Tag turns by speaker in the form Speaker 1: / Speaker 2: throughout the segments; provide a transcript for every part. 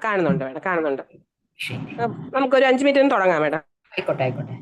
Speaker 1: കാണുന്നുണ്ട് മേഡം, കാണുന്നുണ്ട്.
Speaker 2: ശരി,
Speaker 1: നമുക്കൊരു 5 മിനിറ്റ് തുടങ്ങാം മേഡം.
Speaker 2: ആയിക്കോട്ടെ ആയിക്കോട്ടെ.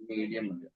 Speaker 3: മീഡിയം ഉണ്ട്.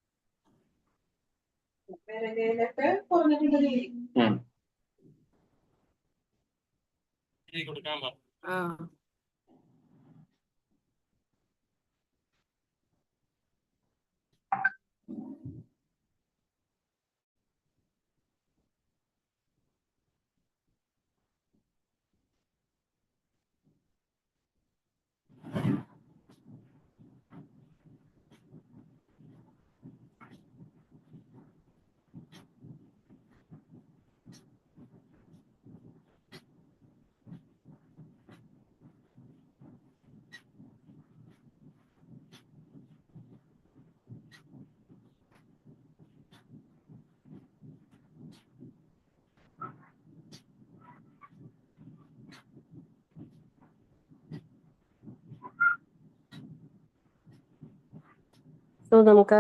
Speaker 1: സോ നമുക്ക്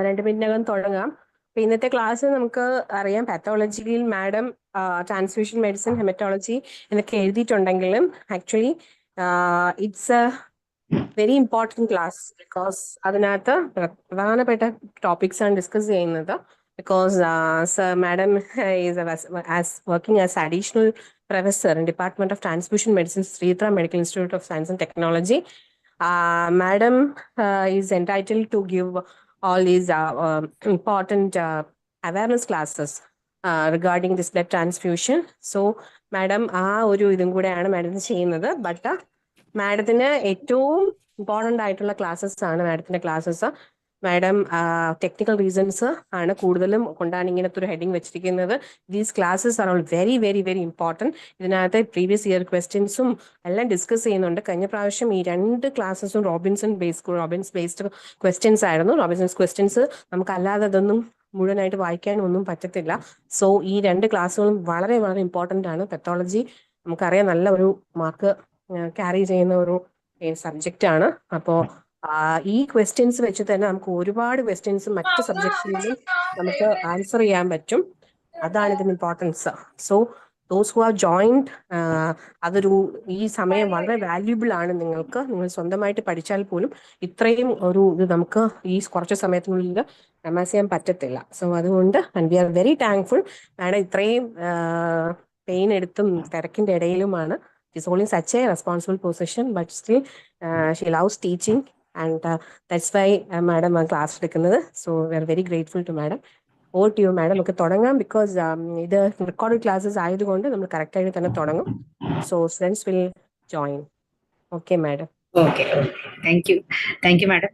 Speaker 1: 2 മിനിറ്റിനകം തുടങ്ങാം. അപ്പൊ ഇന്നത്തെ ക്ലാസ് നമുക്ക് അറിയാം, പാത്തോളജിയിൽ മാഡം ട്രാൻസ്ഫ്യൂഷൻ മെഡിസിൻ, ഹെമറ്റോളജി എന്നൊക്കെ എഴുതിയിട്ടുണ്ടെങ്കിലും actually it's a very important class. Because അതിനകത്ത് പ്രധാനപ്പെട്ട ടോപ്പിക്സ് ആണ് ഡിസ്കസ് ചെയ്യുന്നത്. Because madam is working as additional professor in department of transfusion medicine, Sreechitra medical institute of science and technology. Madam is entitled to give all these important awareness classes regarding this blood transfusion. So, Madam, ഒരു ഇതും കൂടെയാണ് മാഡത്തിന് ചെയ്യുന്നത്. But മാഡത്തിന് ഏറ്റവും important ആയിട്ടുള്ള classes ആണ് മാഡത്തിന്റെ ക്ലാസ്സസ്. മാഡം ടെക്നിക്കൽ റീസൺസ് ആണ് കൂടുതലും കൊണ്ടാണ് ഇങ്ങനത്തെ ഒരു ഹെഡിങ് വെച്ചിരിക്കുന്നത്. These classes are all very very very important. ഇതിനകത്ത് പ്രീവിയസ് ഇയർ ക്വസ്റ്റ്യൻസും എല്ലാം ഡിസ്കസ് ചെയ്യുന്നുണ്ട്. കഴിഞ്ഞ പ്രാവശ്യം ഈ 2 ക്ലാസ്സസും റോബിൻസ് ബേസ്ഡ് ക്വസ്റ്റ്യൻസ് ആയിരുന്നു. റോബിൻസൺസ് ക്വസ്റ്റ്യൻസ് നമുക്ക് അല്ലാതെ അതൊന്നും മുഴുവനായിട്ട് വായിക്കാനൊന്നും പറ്റത്തില്ല. സോ ഈ 2 ക്ലാസ്സുകളും വളരെ വളരെ ഇമ്പോർട്ടൻ്റ് ആണ്. പെത്തോളജി നമുക്കറിയാം നല്ല ഒരു മാർക്ക് ക്യാരി ചെയ്യുന്ന ഒരു സബ്ജക്റ്റ് ആണ്. അപ്പോൾ ഈ ക്വസ്റ്റ്യൻസ് വെച്ച് തന്നെ നമുക്ക് ഒരുപാട് ക്വസ്റ്റ്യൻസ് മറ്റ് സബ്ജക്ട്സിലും നമുക്ക് ആൻസർ ചെയ്യാൻ പറ്റും. അതാണ് ഇതിന് importance. So those who have joined, അതൊരു ഈ സമയം വളരെ വാല്യുബിൾ ആണ് നിങ്ങൾക്ക്. നിങ്ങൾ സ്വന്തമായിട്ട് പഠിച്ചാൽ പോലും ഇത്രയും ഒരു ഇത് നമുക്ക് ഈ കുറച്ച് സമയത്തിനുള്ളിൽ റമാസ് ചെയ്യാൻ പറ്റത്തില്ല. സോ അതുകൊണ്ട് we are very thankful. Madam ഇത്രയും പെയിൻ എടുത്തും തിരക്കിന്റെ ഇടയിലുമാണ്. It's only such a responsible position, but still she loves teaching and that's why madam class എടുക്കുന്നത്. So we are very grateful to madam. Over to you madam. നമുക്ക് തുടങ്ങാം. Because ഇത് record classes ആയതുകൊണ്ട് നമ്മൾ കറക്റ്റായിട്ട് തന്നെ തുടങ്ങും. So students will join. Okay madam.
Speaker 2: Okay, thank you madam.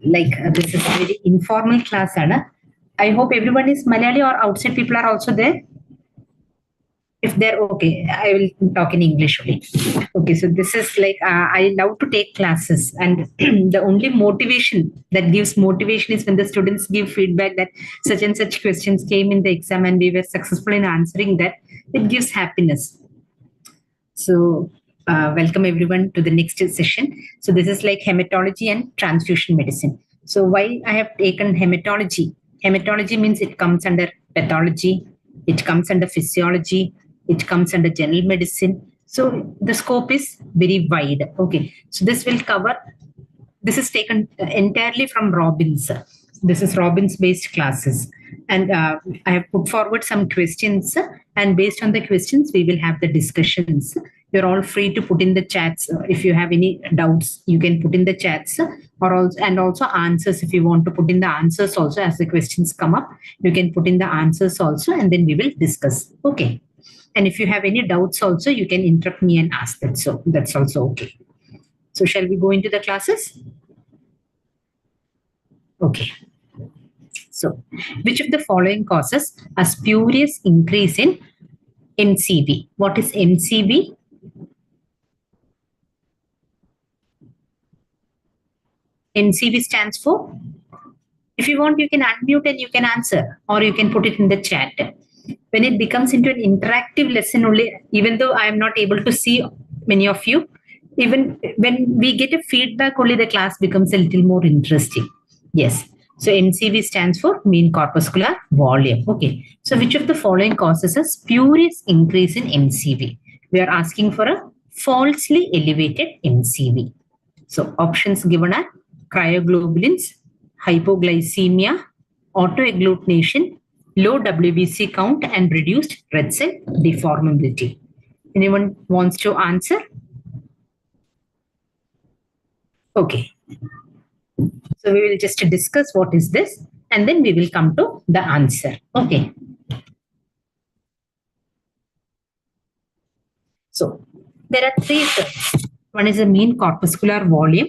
Speaker 2: Like this is very informal class ആണ്. I hope everyone is Malayali or outside people are also there. If they're okay, I will talk in English only. Okay, so this is like I love to take classes, and the only motivation that gives motivation is when the students give feedback that such and such questions came in the exam and we were successful in answering that. It gives happiness. So, welcome everyone to the next session. So, this is like hematology and transfusion medicine. So, why I have taken hematology? Hematology means it comes under pathology, it comes under physiology, it comes under general medicine. So, the scope is very wide. Okay. So, this is taken entirely from Robbins. This is Robbins based classes. And I have put forward some questions, and based on the questions, we will have the discussions. You're all free to put in the chats. If you have any doubts, you can put in the chats, and also answers. If you want to put in the answers also as the questions come up, you can put in the answers also, and then we will discuss. Okay. And if you have any doubts also, you can interrupt me and ask that. So that's also okay. So shall we go into the classes? Okay. So, which of the following causes a spurious increase in MCV? What is MCV? MCV stands for, if you want, you can unmute and you can answer, or you can put it in the chat. When it becomes into an interactive lesson only, even though I am not able to see many of you, even when we get a feedback only, the class becomes a little more interesting. Yes. So MCV stands for mean corpuscular volume. Okay. So which of the following causes a spurious increase in MCV? We are asking for a falsely elevated MCV. So options given are cryoglobulins, hypoglycemia, autoagglutination, low WBC count, and reduced red cell deformability. Anyone wants to answer? Okay. So we will just discuss what is this, and then we will come to the answer. Okay. So there are three terms. One is a mean corpuscular volume,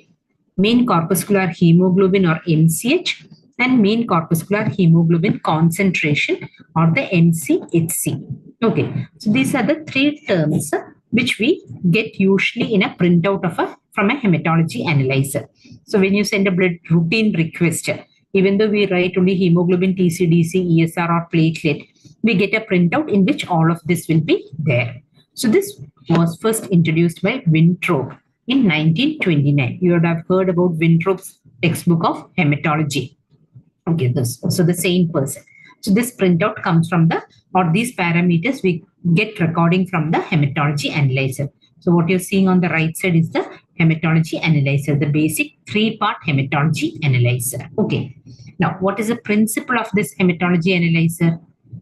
Speaker 2: mean corpuscular hemoglobin or MCH, and mean corpuscular hemoglobin concentration or the MCHC. Okay, so these are the three terms which we get usually in a printout of from a hematology analyzer. So when you send a blood routine request, even though we write only hemoglobin, TCDC, ESR or platelet, we get a printout in which all of this will be there. So this was first introduced by Winthrop in 1929. You would have heard about Winthrop's textbook of hematology. Okay, so the same person. So this printout comes from these parameters we get recording from the hematology analyzer. So what you're seeing on the right side is the hematology analyzer, the basic 3-part hematology analyzer. Okay. Now, what is the principle of this hematology analyzer?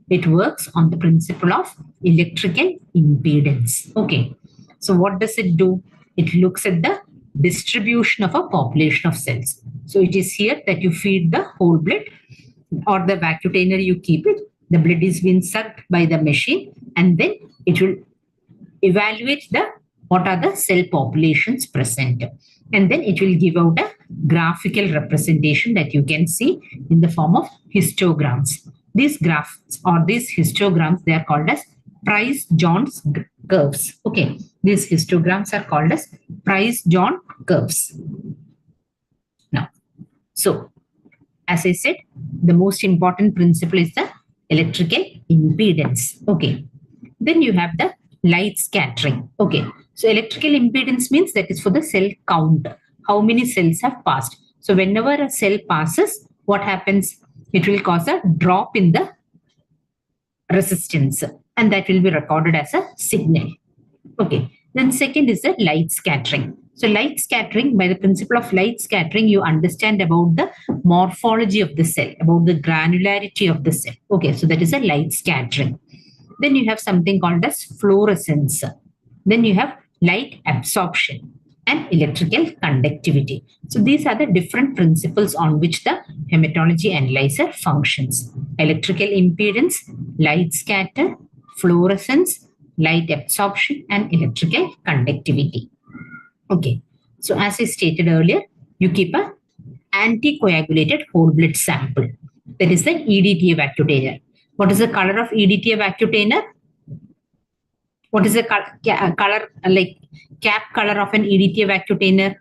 Speaker 2: It works on the principle of electrical impedance. Okay. So what does it do? It looks at the distribution of a population of cells. So it is here that you feed the whole blood, or the vacutainer you keep it. The blood is being sucked by the machine, and then it will evaluate what are the cell populations present. And then it will give out a graphical representation that you can see in the form of histograms. These graphs or these histograms, they are called as Price-Jones curves. Okay, these histograms are called as Price-Jones curves. Now, so as I said, the most important principle is the electrical impedance. Okay, then you have the light scattering. Okay, so electrical impedance means that is for the cell count, how many cells have passed. So whenever a cell passes, what happens? It will cause a drop in the resistance, and that will be recorded as a signal. Okay, then second is the light scattering. So light scattering, by the principle of light scattering, you understand about the morphology of the cell, about the granularity of the cell. Okay, so that is a light scattering. Then you have something called as fluorescence. Then you have light absorption and electrical conductivity. So these are the different principles on which the hematology analyzer functions. Electrical impedance, light scatter, fluorescence, light absorption, and electrical conductivity. Okay, so as I stated earlier, you keep a anticoagulated whole blood sample. That is the EDTA vacutainer. What is the color of EDTA vacutainer? What is the color, like cap color of an EDTA vacutainer?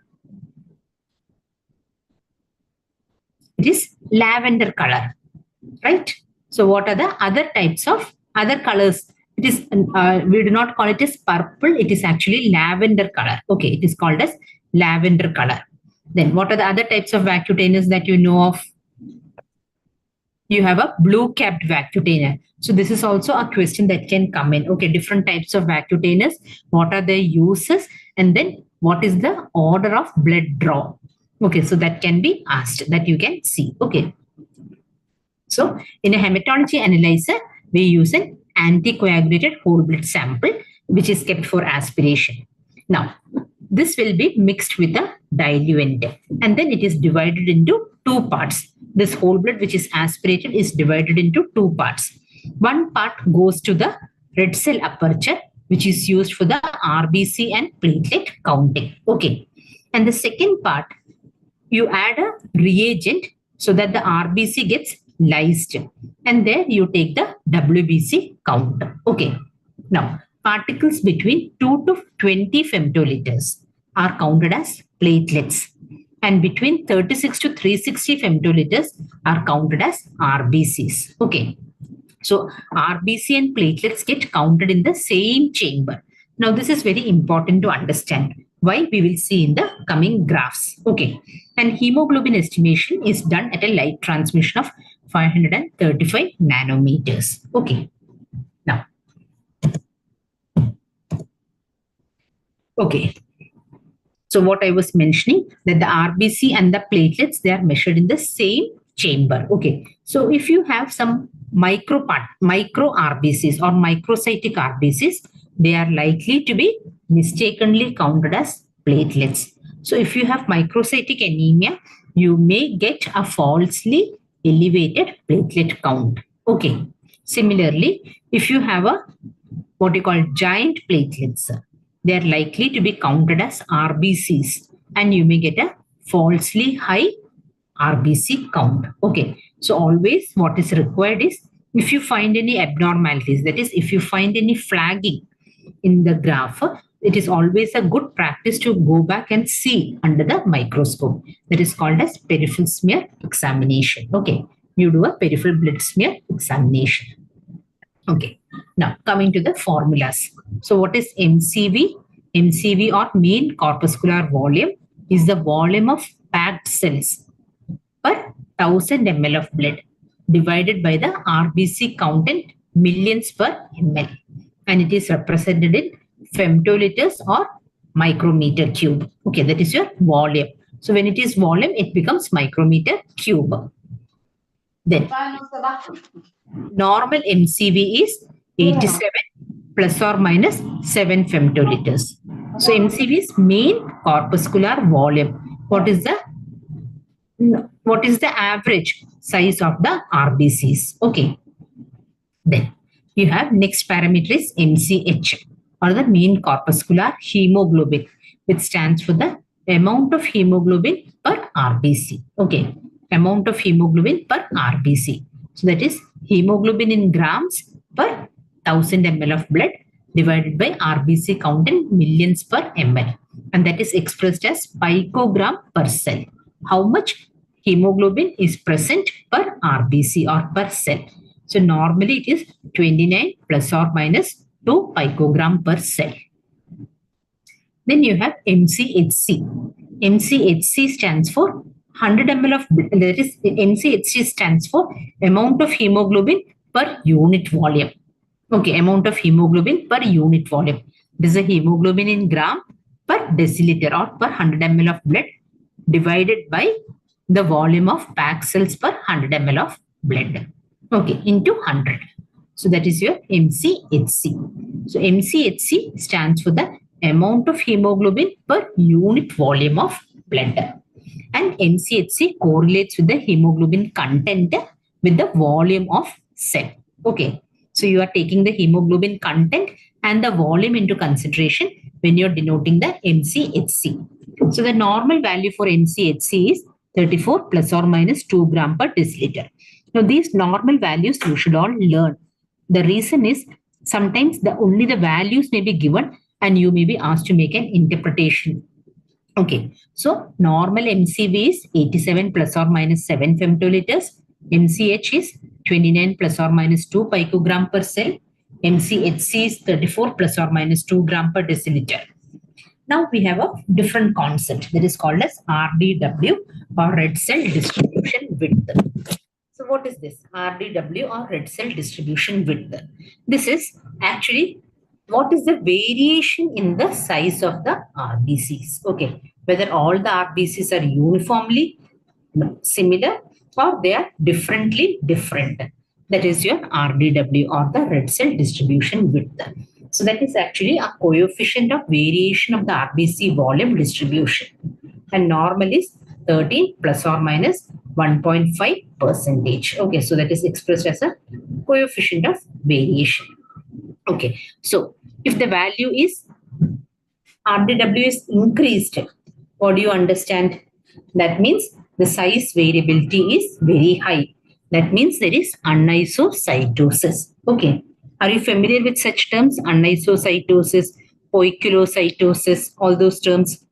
Speaker 2: It is lavender color, right? So what are the other types of other colors? It is, we do not call it as purple. It is actually lavender color. Okay, it is called as lavender color. Then what are the other types of vacutainers that you know of? You have a blue capped vacutainer. So this is also a question that can come in. Okay, different types of vacutainers. What are their uses? And then what is the order of blood draw? Okay, so that can be asked, that you can see. Okay. So in a hematology analyzer, we use an anticoagulated whole blood sample, which is kept for aspiration. Now, this will be mixed with a diluent, and then it is divided into two parts. This whole blood which is aspirated is divided into two parts. One part goes to the red cell aperture, which is used for the RBC and platelet counting. Okay. And the second part, you add a reagent so that the RBC gets lysed, and there you take the WBC count. Okay. Now, particles between 2 to 20 femtoliters are counted as platelets, and between 36 to 360 femtoliters are counted as RBCs. Okay. So RBC and platelets get counted in the same chamber. Now, this is very important to understand. Why? We will see in the coming graphs. Okay. And hemoglobin estimation is done at a light transmission of 535 nanometers. Okay. Now, okay. So what I was mentioning, that the RBC and the platelets, they are measured in the same chamber. Okay. So if you have some micro RBCs or microcytic RBCs, they are likely to be mistakenly counted as platelets. So if you have microcytic anemia, you may get a falsely elevated platelet count. Okay. Similarly, if you have a what you call giant platelets, they are likely to be counted as RBCs, and you may get a falsely high RBC count. Okay. So always what is required is, if you find any abnormalities, that is, if you find any flagging in the graph, it is always a good practice to go back and see under the microscope. That is called as peripheral smear examination. Okay. You do a peripheral blood smear examination. Okay. Now coming to the formulas. So what is MCV? MCV, or mean corpuscular volume, is the volume of packed cells per 1000 ml of blood divided by the RBC count in millions per ml. And it is represented in femtoliters or micrometer cube. Okay, that is your volume. So when it is volume, it becomes micrometer cube. Then normal MCV is 87 plus or minus 7 femtoliters. So MCV is mean corpuscular volume. What is the average size of the RBCs? Okay. Then you have next parameter is MCH, or the mean corpuscular hemoglobin, which stands for the amount of hemoglobin per RBC. Okay. Amount of hemoglobin per RBC. So that is hemoglobin in grams per 1000 ml of blood divided by RBC count in millions per ml. And that is expressed as picogram per cell. How much hemoglobin is present per RBC or per cell? So normally it is 29 plus or minus 2 picogram per cell. Then you have MCHC. MCHC stands for 100 ml of, that is, MCHC stands for amount of hemoglobin per unit volume. Okay, amount of hemoglobin per unit volume. This is a hemoglobin in gram per deciliter or per 100 ml of blood divided by the volume of packed cells per 100 ml of blood. Okay, into 100. So that is your MCHC. So MCHC stands for the amount of hemoglobin per unit volume of blood. And MCHC correlates with the hemoglobin content with the volume of cell. Okay. So you are taking the hemoglobin content and the volume into consideration when you're denoting the MCHC. So the normal value for MCHC is 34 plus or minus 2 gram per deciliter. Now, these normal values you should all learn. The reason is sometimes only the values may be given and you may be asked to make an interpretation. Okay, so normal MCV is 87 plus or minus 7 femtoliters. MCH is 29 plus or minus 2 picogram per cell. MCHC is 34 plus or minus 2 gram per deciliter. Now we have a different concept that is called as RDW or red cell distribution width. So what is this? RDW or red cell distribution width. This is actually what is the variation in the size of the RBCs. Okay, whether all the RBCs are uniformly similar or they are differently different. That is your RDW or the red cell distribution width. So that is actually a coefficient of variation of the RBC volume distribution. And normal is 13 plus or minus 1.5 percentage. Okay, so that is expressed as a coefficient of variation. Okay, so if the value is RDW is increased, what do you understand? That means the size variability is very high. That means there is anisocytosis. Okay, are you familiar with such terms? Anisocytosis, poikilocytosis, all those terms.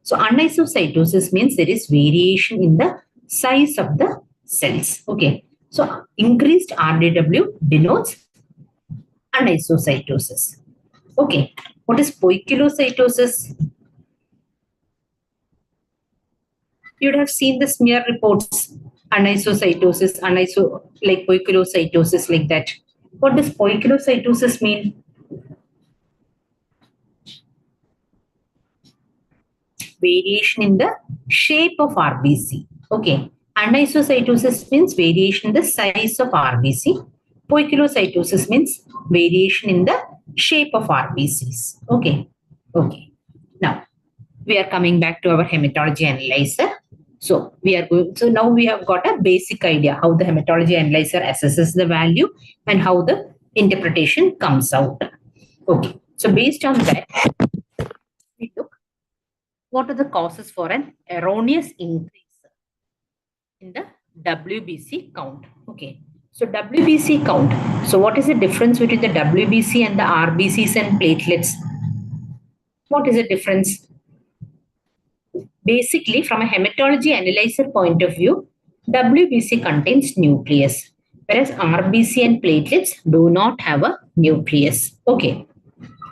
Speaker 2: So anisocytosis means there is variation in the size of the cells. Okay, so increased RDW denotes anisocytosis. Okay, what is poikilocytosis? You'd have seen the smear reports, anisocytosis, like poikilocytosis, like that. What does poikilocytosis mean? Variation in the shape of RBC. Okay, anisocytosis means variation in the size of RBC. Poikilocytosis means variation in the shape of RBCs. Okay, okay. Now we are coming back to our hematology analyzer. So now we have got a basic idea how the hematology analyzer assesses the value and how the interpretation comes out. Okay, so based on that, we look what are the causes for an erroneous increase in the WBC count. Okay, so WBC count. So what is the difference between the WBC and the RBCs and platelets? What is the difference? Basically, from a hematology analyzer point of view, WBC contains nucleus, whereas RBC and platelets do not have a nucleus. Okay,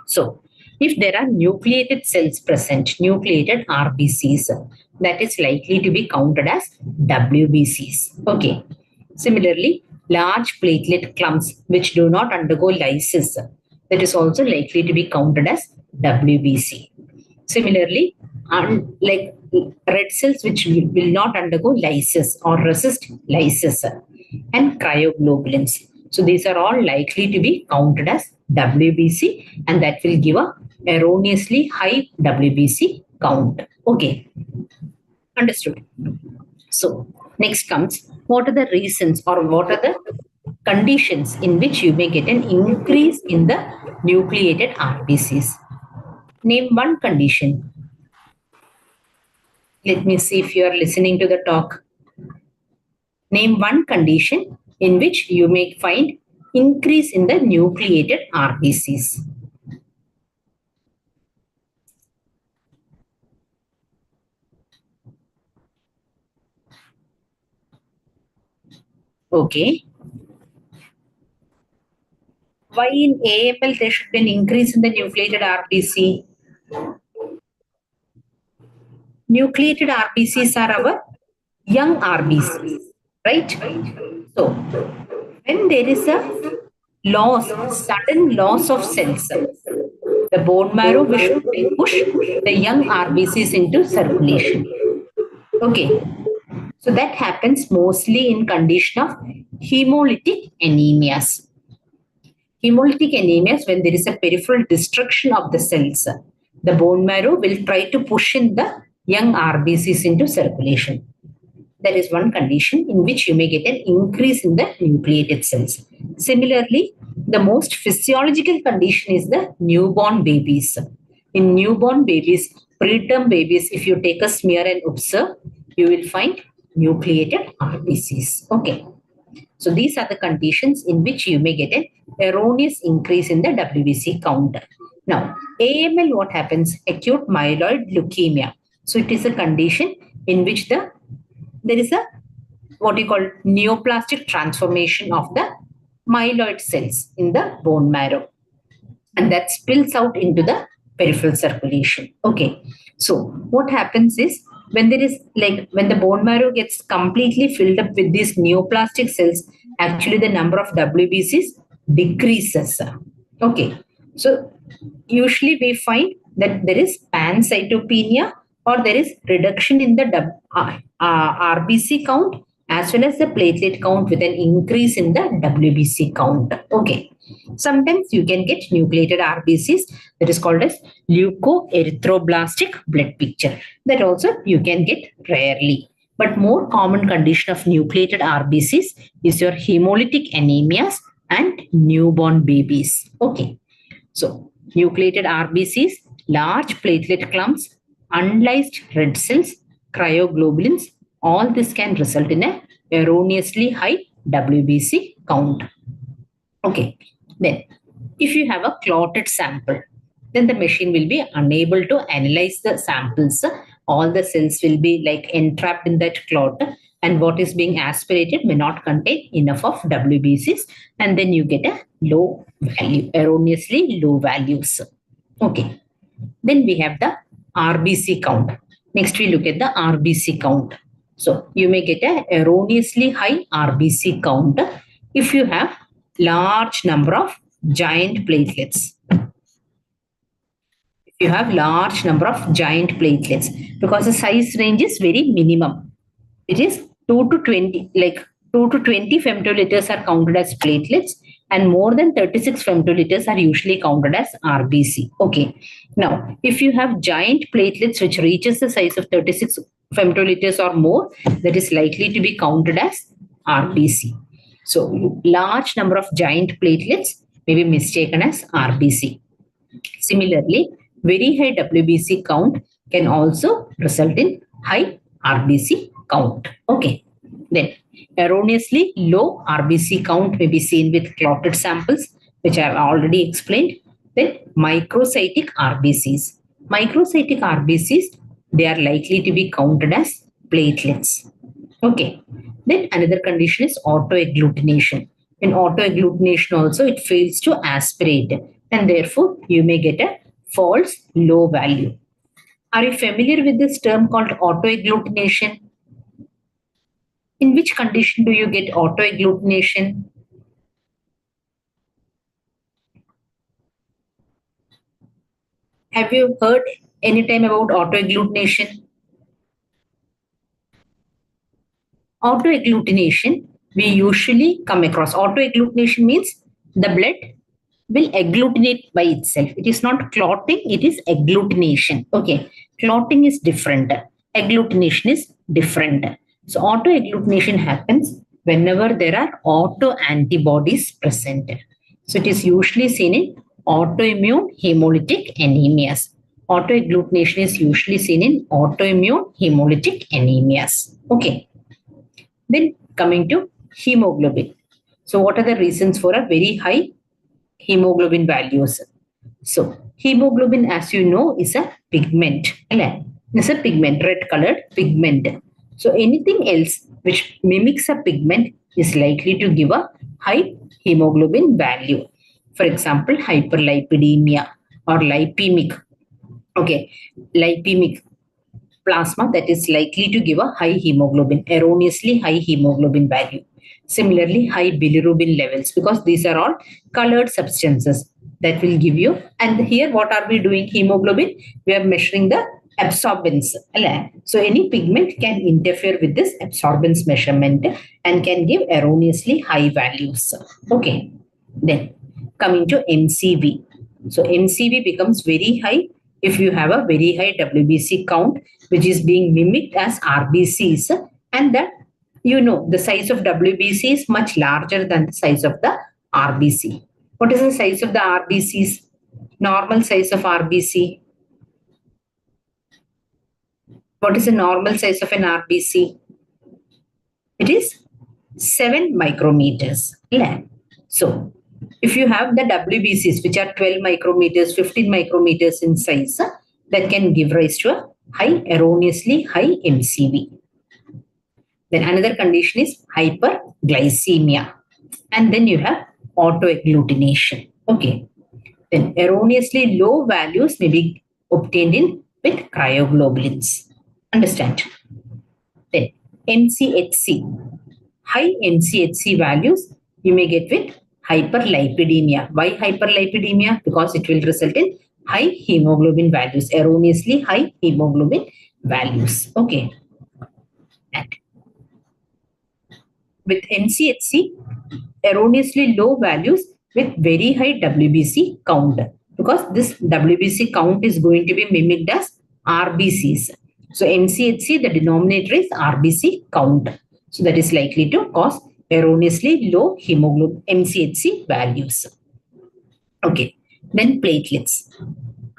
Speaker 2: so if there are nucleated cells present, nucleated RBCs, that is likely to be counted as WBCs. Okay, similarly, large platelet clumps which do not undergo lysis, that is also likely to be counted as WBC. Similarly, like red cells which will not undergo lysis or resist lysis, and cryoglobulins. So these are all likely to be counted as WBC, and that will give a erroneously high WBC count. Okay, understood. So next comes, what are the reasons or what are the conditions in which you may get an increase in the nucleated RBCs? Name one condition. Let me see if you are listening to the talk. Name one condition in which you may find increase in the nucleated RBCs. Okay. Why in AML there should be an increase in the nucleated RBC? Nucleated RBCs are our young RBCs, right? So, when there is a sudden loss of cells, the bone marrow will push the young RBCs into circulation. Okay, so that happens mostly in condition of hemolytic anemias. Hemolytic anemias, when there is a peripheral destruction of the cells, the bone marrow will try to push in the young RBCs into circulation. That is one condition in which you may get an increase in the nucleated cells. Similarly, the most physiological condition is the newborn babies. In newborn babies, preterm babies, if you take a smear and observe, you will find nucleated RBCs. Okay. So these are the conditions in which you may get an erroneous increase in the WBC count. Now, AML, what happens? Acute myeloid leukemia. So it is a condition in which there is a what you call neoplastic transformation of the myeloid cells in the bone marrow, and that spills out into the peripheral circulation. Okay, so what happens is when there is when the bone marrow gets completely filled up with these neoplastic cells, actually the number of WBCs decreases. Okay, so usually we find that there is pancytopenia or there is reduction in the RBC count as well as the platelet count with an increase in the WBC count. Okay. Sometimes you can get nucleated RBCs, that is called as leukoerythroblastic blood picture. That also you can get rarely. But more common condition of nucleated RBCs is your hemolytic anemias and newborn babies. Okay. So nucleated RBCs, large platelet clumps, unlysed red cells, cryoglobulins, all this can result in a erroneously high WBC count. Okay, then if you have a clotted sample, then the machine will be unable to analyze the samples. All the cells will be entrapped in that clot, and what is being aspirated may not contain enough of WBCs, and then you get a low value, erroneously low values. Okay, then we have the RBC count. Next, we look at the RBC count. So you may get a erroneously high RBC count if you have large number of giant platelets. If you have large number of giant platelets, because the size range is very minimum. It is 2 to 20, 2 to 20 femtoliters are counted as platelets, and more than 36 femtoliters are usually counted as RBC. Okay. Now, if you have giant platelets which reaches the size of 36 femtoliters or more, that is likely to be counted as RBC. So, large number of giant platelets may be mistaken as RBC. Similarly, very high WBC count can also result in high RBC count. Okay. Then, erroneously low RBC count may be seen with clotted samples, which I have already explained. Then, microcytic RBCs. Microcytic RBCs, they are likely to be counted as platelets. Okay. Then another condition is autoagglutination. In autoagglutination also, it fails to aspirate, and therefore you may get a false low value. Are you familiar with this term called autoagglutination? In which condition do you get autoagglutination? Have you heard any time about autoagglutination? Autoagglutination, we usually come across. Autoagglutination means the blood will agglutinate by itself. It is not clotting, it is agglutination. Okay, clotting is different. Agglutination is different. So autoagglutination happens whenever there are autoantibodies present. So it is usually seen in autoimmune hemolytic anemias. Autoagglutination is usually seen in autoimmune hemolytic anemias. Okay. Then coming to hemoglobin. So what are the reasons for a very high hemoglobin values? So hemoglobin, as you know, is a pigment. It's a pigment, red colored pigment. So anything else which mimics a pigment is likely to give a high hemoglobin value. For example, hyperlipidemia or lipemic. Okay, lipemic plasma, that is likely to give a high hemoglobin, erroneously high hemoglobin value. Similarly, high bilirubin levels, because these are all colored substances that will give you. And here, what are we doing? Hemoglobin, we are measuring the absorbance. So any pigment can interfere with this absorbance measurement and can give erroneously high values. Okay. Then coming to MCV. So MCV becomes very high if you have a very high WBC count, which is being mimicked as RBCs, and that the size of WBC is much larger than the size of the RBC. What is the size of the RBCs? Normal size of RBC. What is the normal size of an RBC? It is 7 micrometers. So, if you have the WBCs, which are 12 micrometers, 15 micrometers in size, that can give rise to a erroneously high MCV. Then another condition is hyperglycemia. And then you have autoagglutination. Okay. Then erroneously low values may be obtained with cryoglobulins. Understand? Then MCHC. High MCHC values you may get with hyperlipidemia. Why hyperlipidemia? Because it will result in high hemoglobin values, erroneously high hemoglobin values. Okay. And with MCHC, erroneously low values with very high WBC count, because this WBC count is going to be mimicked as RBCs. So MCHC, the denominator is RBC count. So that is likely to cause erroneously low hemoglobin MCHC values. Okay. Then platelets.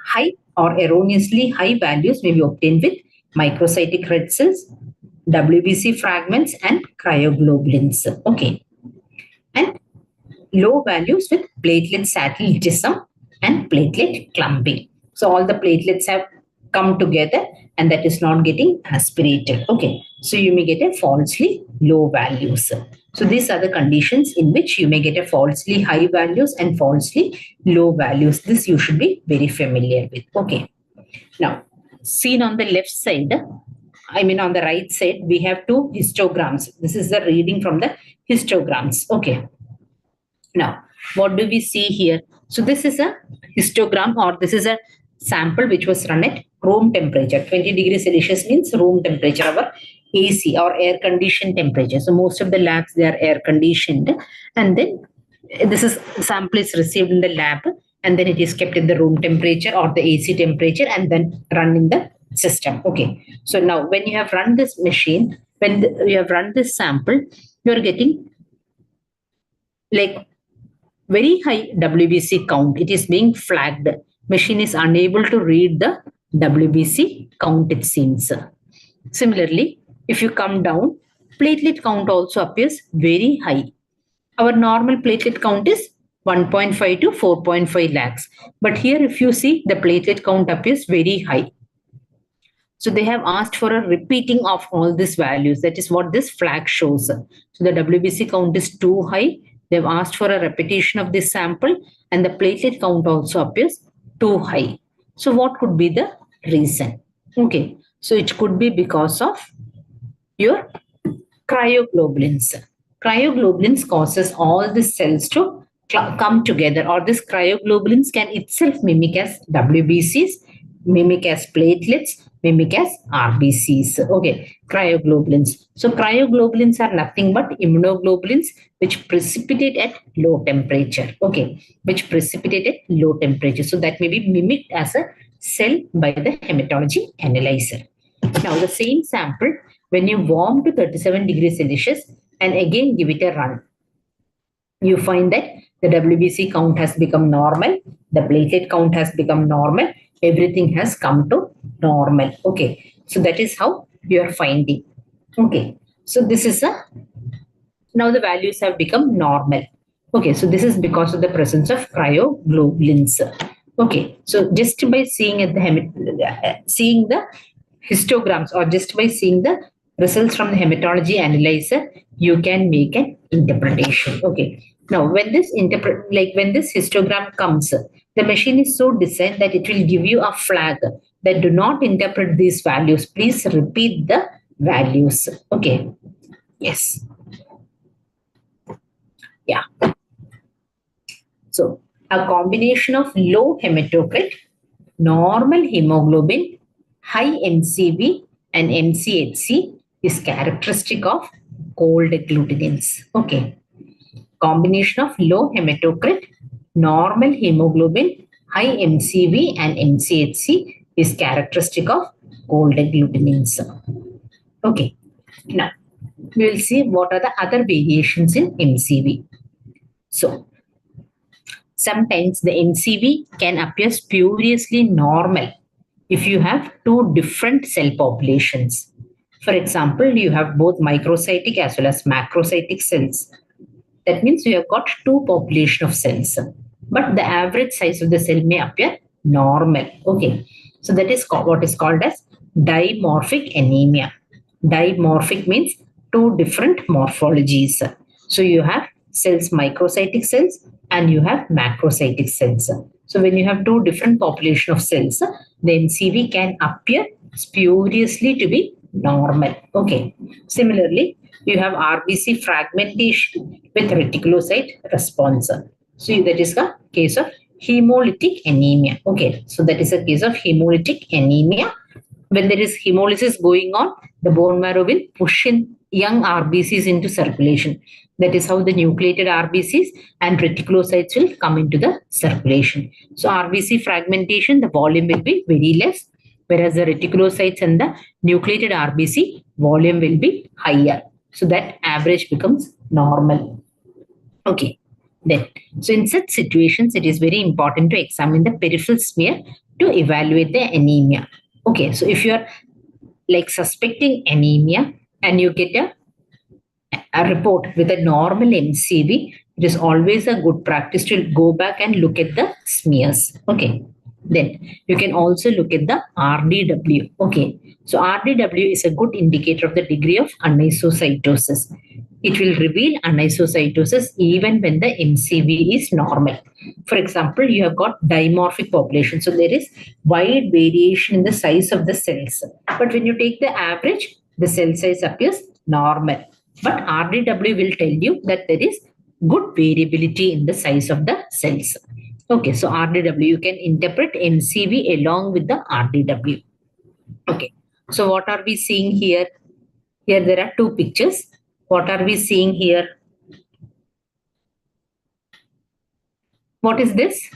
Speaker 2: High or erroneously high values may be obtained with microcytic red cells, WBC fragments, and cryoglobulins. Okay. And low values with platelet satellitism and platelet clumping. So all the platelets have come together and that is not getting aspirated. Okay. So you may get a falsely low values. So these are the conditions in which you may get a falsely high values and falsely low values. This you should be very familiar with. Okay. Now, seen on the left side, on the right side, we have two histograms. This is the reading from the histograms. Okay. Now, what do we see here? So this is a histogram, or this is a sample which was run at room temperature. 20 degrees Celsius means room temperature, our AC or air conditioned temperature. So most of the labs, they are air conditioned, and then this is sample is received in the lab, and then it is kept in the room temperature or the AC temperature, and then run in the system. Okay. So now when you have run this machine, when you have run this sample, you are getting like very high WBC count. It is being flagged. Machine is unable to read the WBC count, it seems. Similarly, if you come down, platelet count also appears very high. Our normal platelet count is 1.5 to 4.5 lakhs. But here, if you see, the platelet count appears very high. So they have asked for a repeating of all these values. That is what this flag shows. So the WBC count is too high. They've asked for a repetition of this sample, and the platelet count also appears too high. So what could be the reason? Okay. So it could be because of your cryoglobulins. Cryoglobulins causes all the cells to come together, or this cryoglobulins can itself mimic as WBCs, mimic as platelets, mimic as RBCs. Okay, cryoglobulins. So cryoglobulins are nothing but immunoglobulins which precipitate at low temperature. Okay, which precipitate at low temperature. So that may be mimicked as a cell by the hematology analyzer. Now the same sample, when you warm to 37 degrees Celsius and again give it a run, you find that the WBC count has become normal, the platelet count has become normal, everything has come to normal. Okay, so that is how you are finding. Okay, so this is now the values have become normal. Okay, so this is because of the presence of cryoglobulins. Okay, so just by seeing at seeing the histograms, or just by seeing the results from the hematology analyzer, you can make an interpretation. Okay. Now, when this when this histogram comes, the machine is so designed that it will give you a flag that do not interpret these values. Please repeat the values. Okay. Yes. Yeah. So, a combination of low hematocrit, normal hemoglobin, high MCV, and MCHC is characteristic of cold agglutinins. Okay. Combination of low hematocrit, normal hemoglobin, high MCV, and MCHC is characteristic of cold agglutinins. Okay. Now, we will see what are the other variations in MCV. So, sometimes the MCV can appear spuriously normal if you have two different cell populations. For example, you have both microcytic as well as macrocytic cells. That means you have got two population of cells, but the average size of the cell may appear normal. Okay, so that is what is called as dimorphic anemia. Dimorphic means two different morphologies. So you have cells, microcytic cells, and you have macrocytic cells. So when you have two different population of cells, the MCV can appear spuriously to be normal. Okay. Similarly, you have RBC fragmentation with reticulocyte response. So that is the case of hemolytic anemia. Okay. So that is a case of hemolytic anemia. When there is hemolysis going on, the bone marrow will push in young RBCs into circulation. That is how the nucleated RBCs and reticulocytes will come into the circulation. So RBC fragmentation, the volume will be very less, whereas the reticulocytes and the nucleated RBC volume will be higher. So that average becomes normal. Okay. Then, so in such situations, it is very important to examine the peripheral smear to evaluate the anemia. Okay, so if you are like suspecting anemia and you get a report with a normal MCV, it is always a good practice to go back and look at the smears. Okay, then you can also look at the RDW. Okay, so RDW is a good indicator of the degree of anisocytosis. It will reveal anisocytosis even when the MCV is normal. For example, you have got dimorphic population. So there is wide variation in the size of the cells. But when you take the average, the cell size appears normal. But RDW will tell you that there is good variability in the size of the cells. Okay, so RDW, you can interpret MCV along with the RDW. Okay, so what are we seeing here? Here there are two pictures. What are we seeing here? What is this?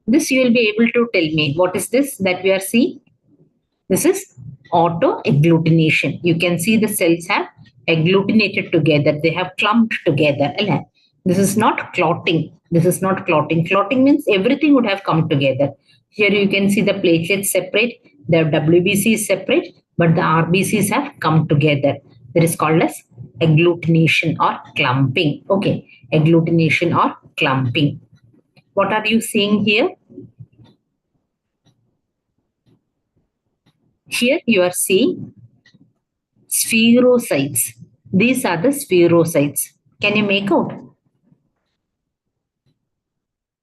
Speaker 2: This you will be able to tell me. What is this that we are seeing? This is auto-agglutination. You can see the cells have agglutinated together. They have clumped together. This is not clotting. This is not clotting. Clotting means everything would have come together. Here you can see the platelets separate. The WBC is separate, but the RBCs have come together. That is called as agglutination or clumping. Okay, agglutination or clumping. What are you seeing here? Here you are seeing spherocytes. These are the spherocytes. Can you make out?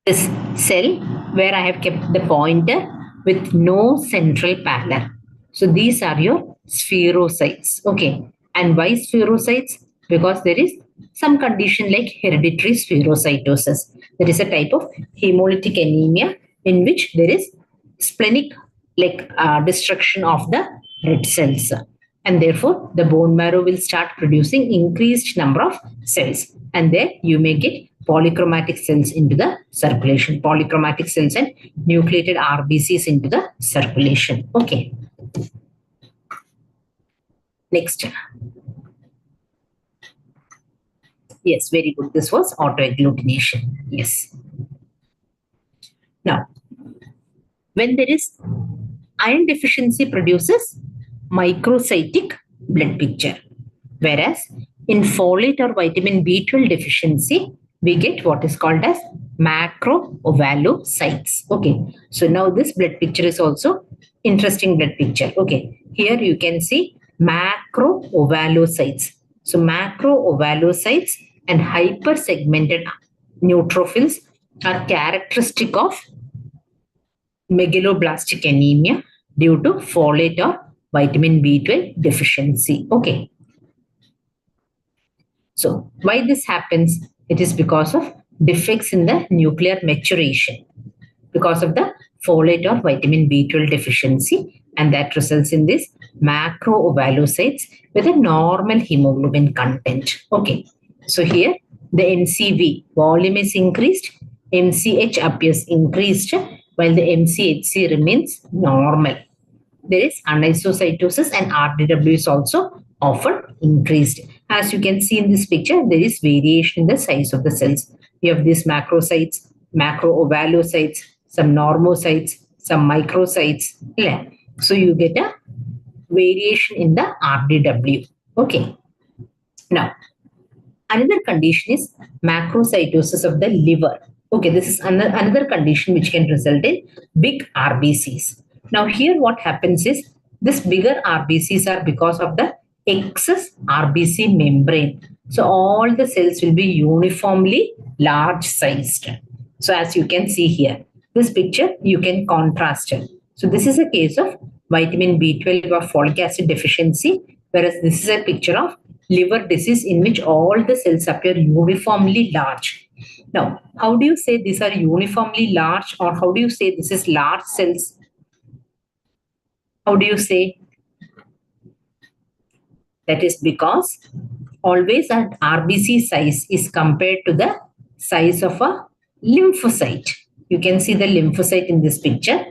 Speaker 2: This cell where I have kept the pointer with no central pallor. So these are your spherocytes. Okay. And why spherocytes? Because there is some condition like hereditary spherocytosis. There is a type of hemolytic anemia in which there is splenic destruction of the red cells. And therefore, the bone marrow will start producing increased number of cells. And there you may get polychromatic cells into the circulation. Polychromatic cells and nucleated RBCs into the circulation. Okay. Next. Yes, very good. This was autoagglutination. Yes. Now, when there is iron deficiency produces microcytic blood picture, whereas in folate or vitamin B12 deficiency, we get what is called as macroovalocytes. Okay, so now this blood picture is also interesting blood picture. Okay, here you can see macroovalocytes. So macroovalocytes and hypersegmented neutrophils are characteristic of megaloblastic anemia due to folate or vitamin B12 deficiency. Okay. So why this happens? It is because of defects in the nuclear maturation, because of the folate or vitamin B12 deficiency, and that results in this macroovalocytes with a normal hemoglobin content. Okay. So here the MCV volume is increased, MCH appears increased, while the MCHC remains normal. There is anisocytosis and RDW is also often increased. As you can see in this picture, there is variation in the size of the cells. You have these macrocytes, macroovalocytes, some normocytes, some microcytes. Yeah. So you get a variation in the RDW. Okay. Now, another condition is macrocytosis of the liver. Okay, this is another condition which can result in big RBCs. Now, here what happens is this bigger RBCs are because of the excess RBC membrane. So, all the cells will be uniformly large sized. So, as you can see here, this picture you can contrast it. So, this is a case of vitamin B12 or folic acid deficiency, whereas this is a picture of liver disease in which all the cells appear uniformly large. Now, how do you say these are uniformly large, or how do you say this is large cells? How do you say? That is because always an RBC size is compared to the size of a lymphocyte. You can see the lymphocyte in this picture.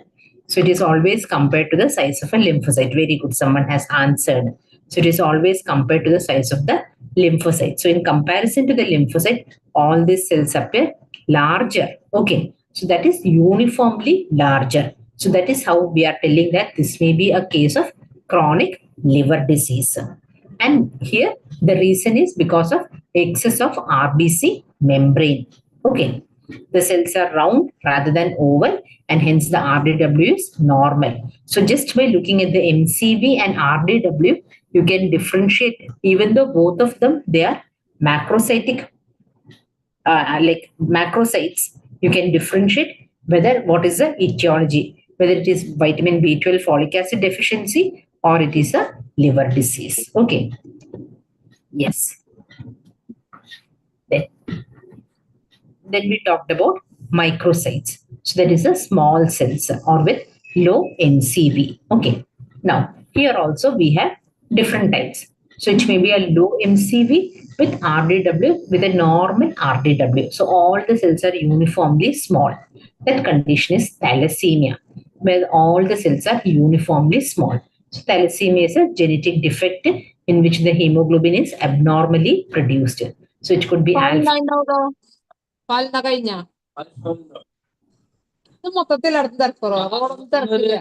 Speaker 2: So it is always compared to the size of a lymphocyte. Very good, someone has answered. So it is always compared to the size of the lymphocyte. So in comparison to the lymphocyte, all these cells appear larger. Okay, so that is uniformly larger. So that is how we are telling that this may be a case of chronic liver disease. And here the reason is because of excess of RBC membrane. Okay, the cells are round rather than oval, and hence the RDW is normal. So just by looking at the MCV and RDW, you can differentiate, even though both of them, they are macrocytic, like macrocytes, you can differentiate whether what is the etiology, whether it is vitamin B12 folic acid deficiency or it is a liver disease. Okay. Yes. Then we talked about microcytes. So that is a small cells or with low MCV. Okay. Now here also we have different types. So it may be a low MCV with RDW with a normal RDW. So all the cells are uniformly small. That condition is thalassemia, where all the cells are uniformly small. So thalassemia is a genetic defect in which the hemoglobin is abnormally produced. So it could be alpha.
Speaker 3: പാൽ na കഴിഞ്ഞ ഇത് മൊത്തത്തിൽ അടുത്ത് തിരക്കറോ റോഡൊന്നും തിരക്കില്ല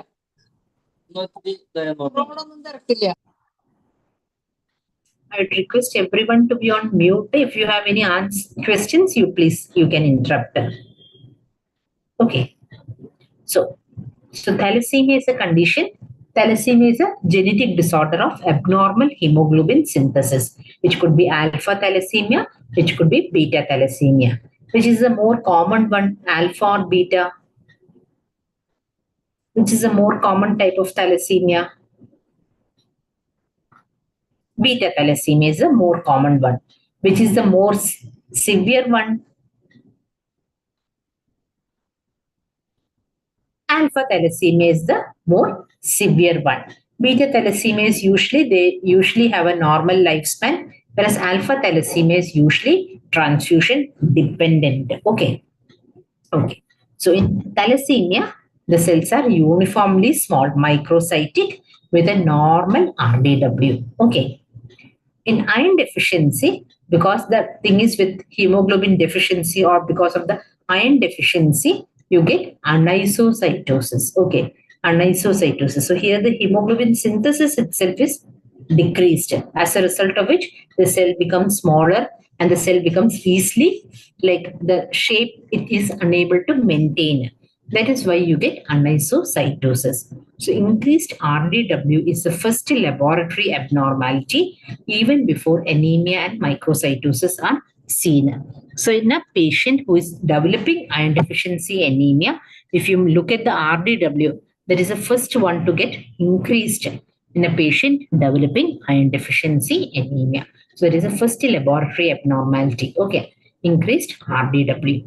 Speaker 3: റോഡൊന്നും തിരക്കില്ല.
Speaker 2: I would request everyone to be on mute. If you have any questions, you can interrupt. Okay. So thalassemia is a condition. Thalassemia is a genetic disorder of abnormal hemoglobin synthesis, which could be alpha thalassemia, which could be beta thalassemia. Which is the more common one, alpha or beta? Which is a more common type of thalassemia? Beta thalassemia is the more common one. Which is the more severe one? Alpha thalassemia is the more severe one. Beta thalassemia is they usually have a normal lifespan, whereas alpha thalassemia is usually transfusion dependent. Okay. Okay. So in thalassemia, the cells are uniformly small, microcytic with a normal RDW. Okay. In iron deficiency, because the thing is with hemoglobin deficiency or because of the iron deficiency, you get anisocytosis. Okay, anisocytosis. So here the hemoglobin synthesis itself is decreased, as a result of which the cell becomes smaller and the cell becomes easily, like the shape it is unable to maintain. That is why you get anisocytosis. So increased RDW is the first laboratory abnormality even before anemia and microcytosis are seen. So in a patient who is developing iron deficiency anemia, if you look at the RDW, that is the first one to get increased in a patient developing iron deficiency anemia. So that is the first laboratory abnormality. Okay, increased RDW.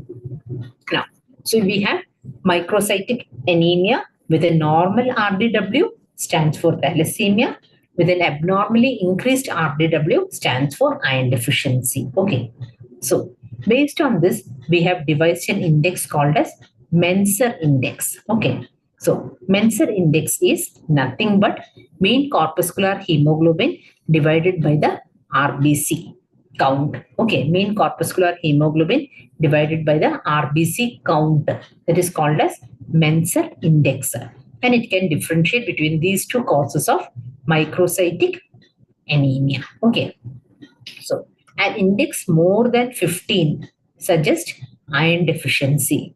Speaker 2: Now, so we have microcytic anemia with a normal RDW stands for thalassemia, with an abnormally increased RDW stands for iron deficiency. Okay. So based on this, we have devised an index called as Menser index. Okay. So Menser index is nothing but mean corpuscular hemoglobin divided by the RBC count. Okay, mean corpuscular hemoglobin divided by the RBC count. That is called as Menser index. And it can differentiate between these two causes of microcytic anemia. Okay. So an index more than 15 suggests iron deficiency,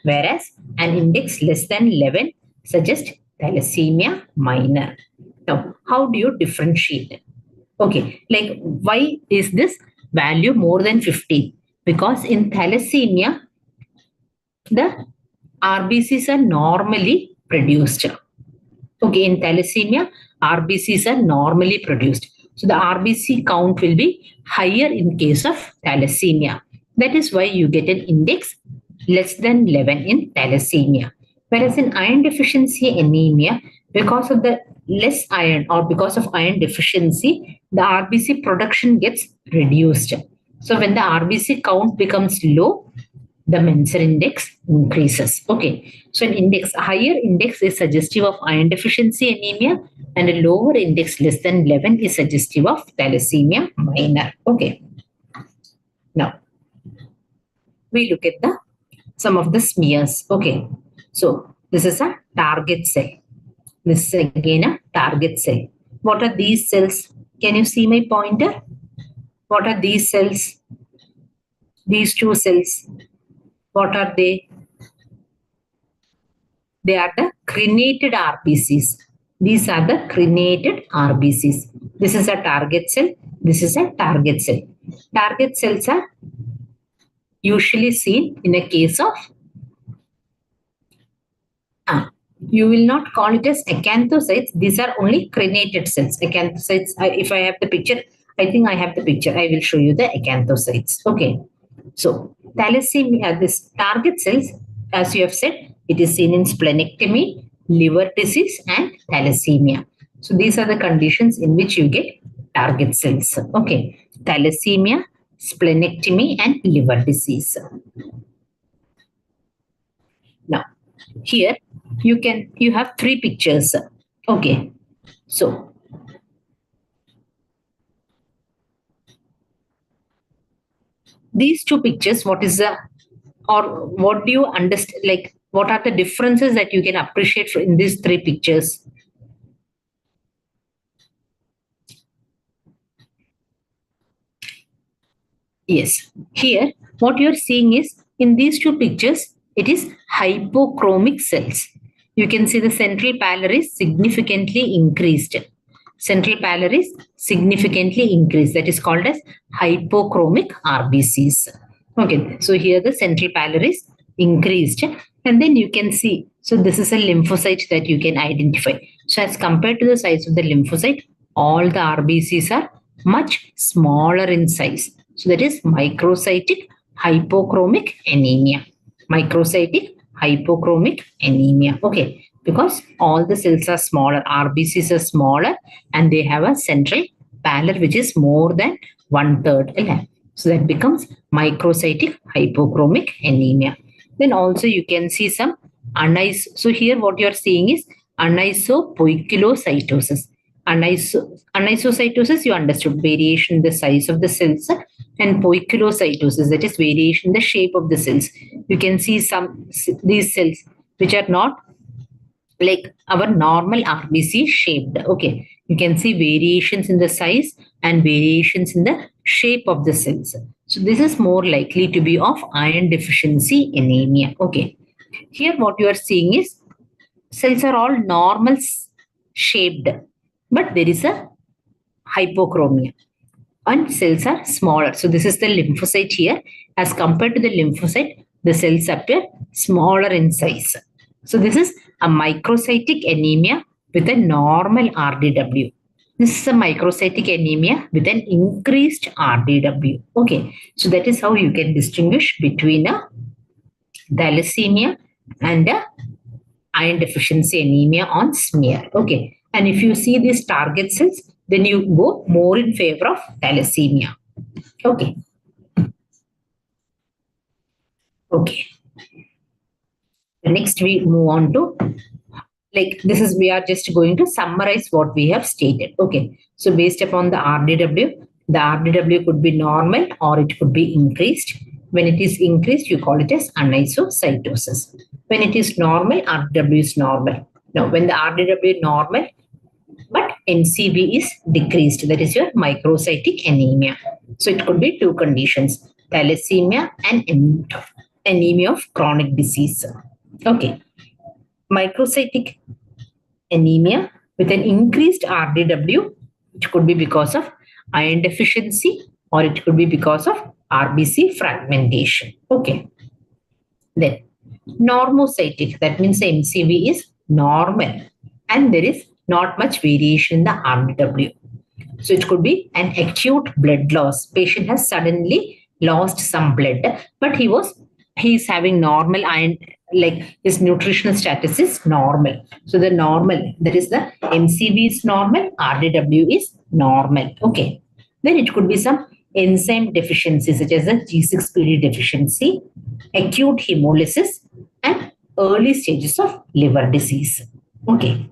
Speaker 2: whereas an index less than 11 suggests thalassemia minor. Now, how do you differentiate? Okay, like why is this value more than 15? Because in thalassemia, the RBCs are normally produced. Okay, in thalassemia, RBCs are normally produced. So the RBC count will be higher in case of thalassemia. That is why you get an index less than 11 in thalassemia. Whereas in iron deficiency anemia, because of the less iron or because of iron deficiency, the RBC production gets reduced. So when the RBC count becomes low, the Menser index increases. Okay, so a higher index is suggestive of iron deficiency anemia, and a lower index less than 11 is suggestive of thalassemia minor. Okay, now we look at some of the smears. Okay, so this is a target cell. This is again a target cell. What are these cells? Can you see my pointer? What are these cells? These two cells. What are they? They are the crenated RBCs. These are the crenated RBCs. This is a target cell. This is a target cell. Target cells are usually seen in a case of, you will not call it as acanthocytes. These are only crenated cells. Acanthocytes, if I have the picture, I think I have the picture. I will show you the acanthocytes. Okay. So thalassemia, this target cells, as you have said, it is seen in splenectomy, liver disease, and thalassemia. So these are the conditions in which you get target cells. Okay, thalassemia, splenectomy, and liver disease. Now, here you have three pictures. Okay, so these two pictures, what do you understand? Like, what are the differences that you can appreciate in these three pictures? Yes, here what you're seeing is in these two pictures, it is hypochromic cells. You can see the central pallor is significantly increased. Central pallor is significantly increased. That is called as hypochromic RBCs. Okay, so here the central pallor is increased, and then you can see, so this is a lymphocyte that you can identify. So as compared to the size of the lymphocyte, all the RBCs are much smaller in size. So that is microcytic hypochromic anemia. Microcytic hypochromic anemia. Okay, because all the cells are smaller, RBCs are smaller, and they have a central pallor which is more than 1/3. So that becomes microcytic hypochromic anemia. Then also you can see some so here what you are seeing is anisopoikilocytosis. Anisocytosis, you understood, variation in the size of the cells, and poikilocytosis, that is variation in the shape of the cells. You can see these cells which are not like our normal RBC shaped. Okay, you can see variations in the size and variations in the shape of the cells. So this is more likely to be of iron deficiency anemia. Okay, here what you are seeing is cells are all normal shaped, but there is a hypochromia and cells are smaller. So this is the lymphocyte here. As compared to the lymphocyte, the cells appear smaller in size. So this is a microcytic anemia with a normal RDW. This is a microcytic anemia with an increased RDW. Okay, so that is how you can distinguish between a thalassemia and a iron deficiency anemia on smear. Okay, and if you see these target cells, then you go more in favor of thalassemia. Okay. Okay. Next, we move on to, like, we are just going to summarize what we have stated. Okay. So based upon the RDW could be normal or it could be increased. When it is increased, you call it as anisocytosis. When it is normal, RDW is normal. Now, when the RDW is normal, but MCV is decreased. That is your microcytic anemia. So it could be two conditions, thalassemia and anemia of chronic disease. Okay. Microcytic anemia with an increased RDW, it could be because of iron deficiency or it could be because of RBC fragmentation. Okay. Then normocytic, that means the MCV is normal and there is not much variation in the RDW. So it could be an acute blood loss. Patient has suddenly lost some blood, but he is having normal iron, like his nutritional status is normal. So the normal, that is the MCV is normal, RDW is normal. Okay. Then it could be some enzyme deficiency such as the G6PD deficiency, acute hemolysis, and early stages of liver disease. Okay.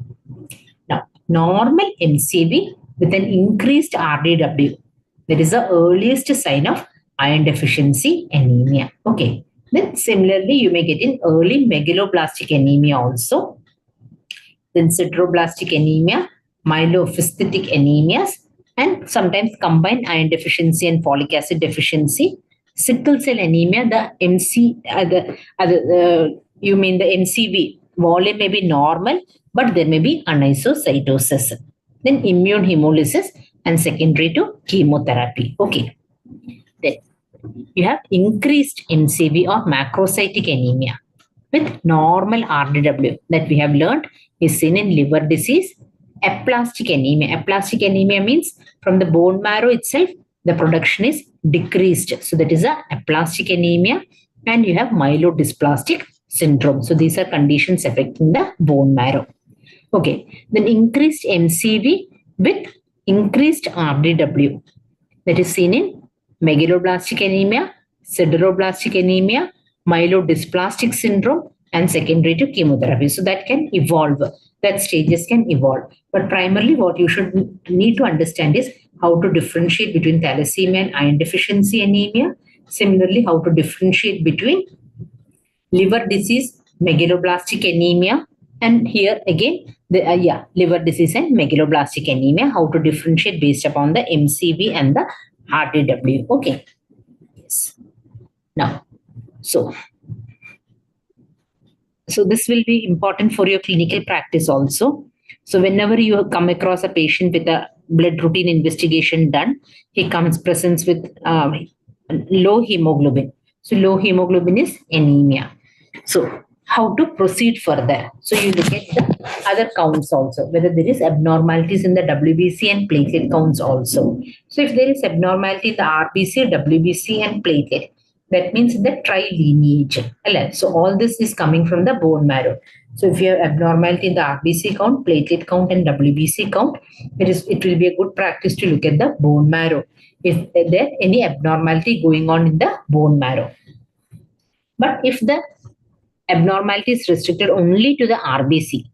Speaker 2: Now, normal MCV with an increased RDW, that is the earliest sign of iron deficiency anemia. Okay. Then similarly, you may get in early megaloblastic anemia also. Then sideroblastic anemia, myelophysitic anemias, and sometimes combined iron deficiency and folic acid deficiency. Sickle cell anemia, the you mean the MCV volume may be normal, but there may be anisocytosis. Then immune hemolysis and secondary to chemotherapy. Okay. Then you have increased MCV or macrocytic anemia with normal RDW that we have learned is seen in liver disease. Aplastic anemia. Aplastic anemia means from the bone marrow itself, the production is decreased. So that is a aplastic anemia, and you have myelodysplastic syndrome. So these are conditions affecting the bone marrow. Okay. Then increased MCV with increased RDW that is seen in megaloblastic anemia, sideroblastic anemia, myelodysplastic syndrome, and secondary to chemotherapy. So that can evolve. That stages can evolve. But primarily what you should need to understand is how to differentiate between thalassemia and iron deficiency anemia. Similarly, how to differentiate between liver disease, megaloblastic anemia, and here again, liver disease and megaloblastic anemia, how to differentiate based upon the MCV and the RDW. Okay. Yes. Now, so this will be important for your clinical practice also. So whenever you come across a patient with a blood routine investigation done, he presents with low hemoglobin. So low hemoglobin is anemia. So how to proceed further? So you look at the other counts also, whether there is abnormalities in the WBC and platelet counts also. So if there is abnormality in the RBC, WBC and platelet, that means the tri-lineage. So all this is coming from the bone marrow. So if you have abnormality in the RBC count, platelet count and WBC count, it will be a good practice to look at the bone marrow. If there any abnormality going on in the bone marrow. But if the abnormality is restricted only to the RBC,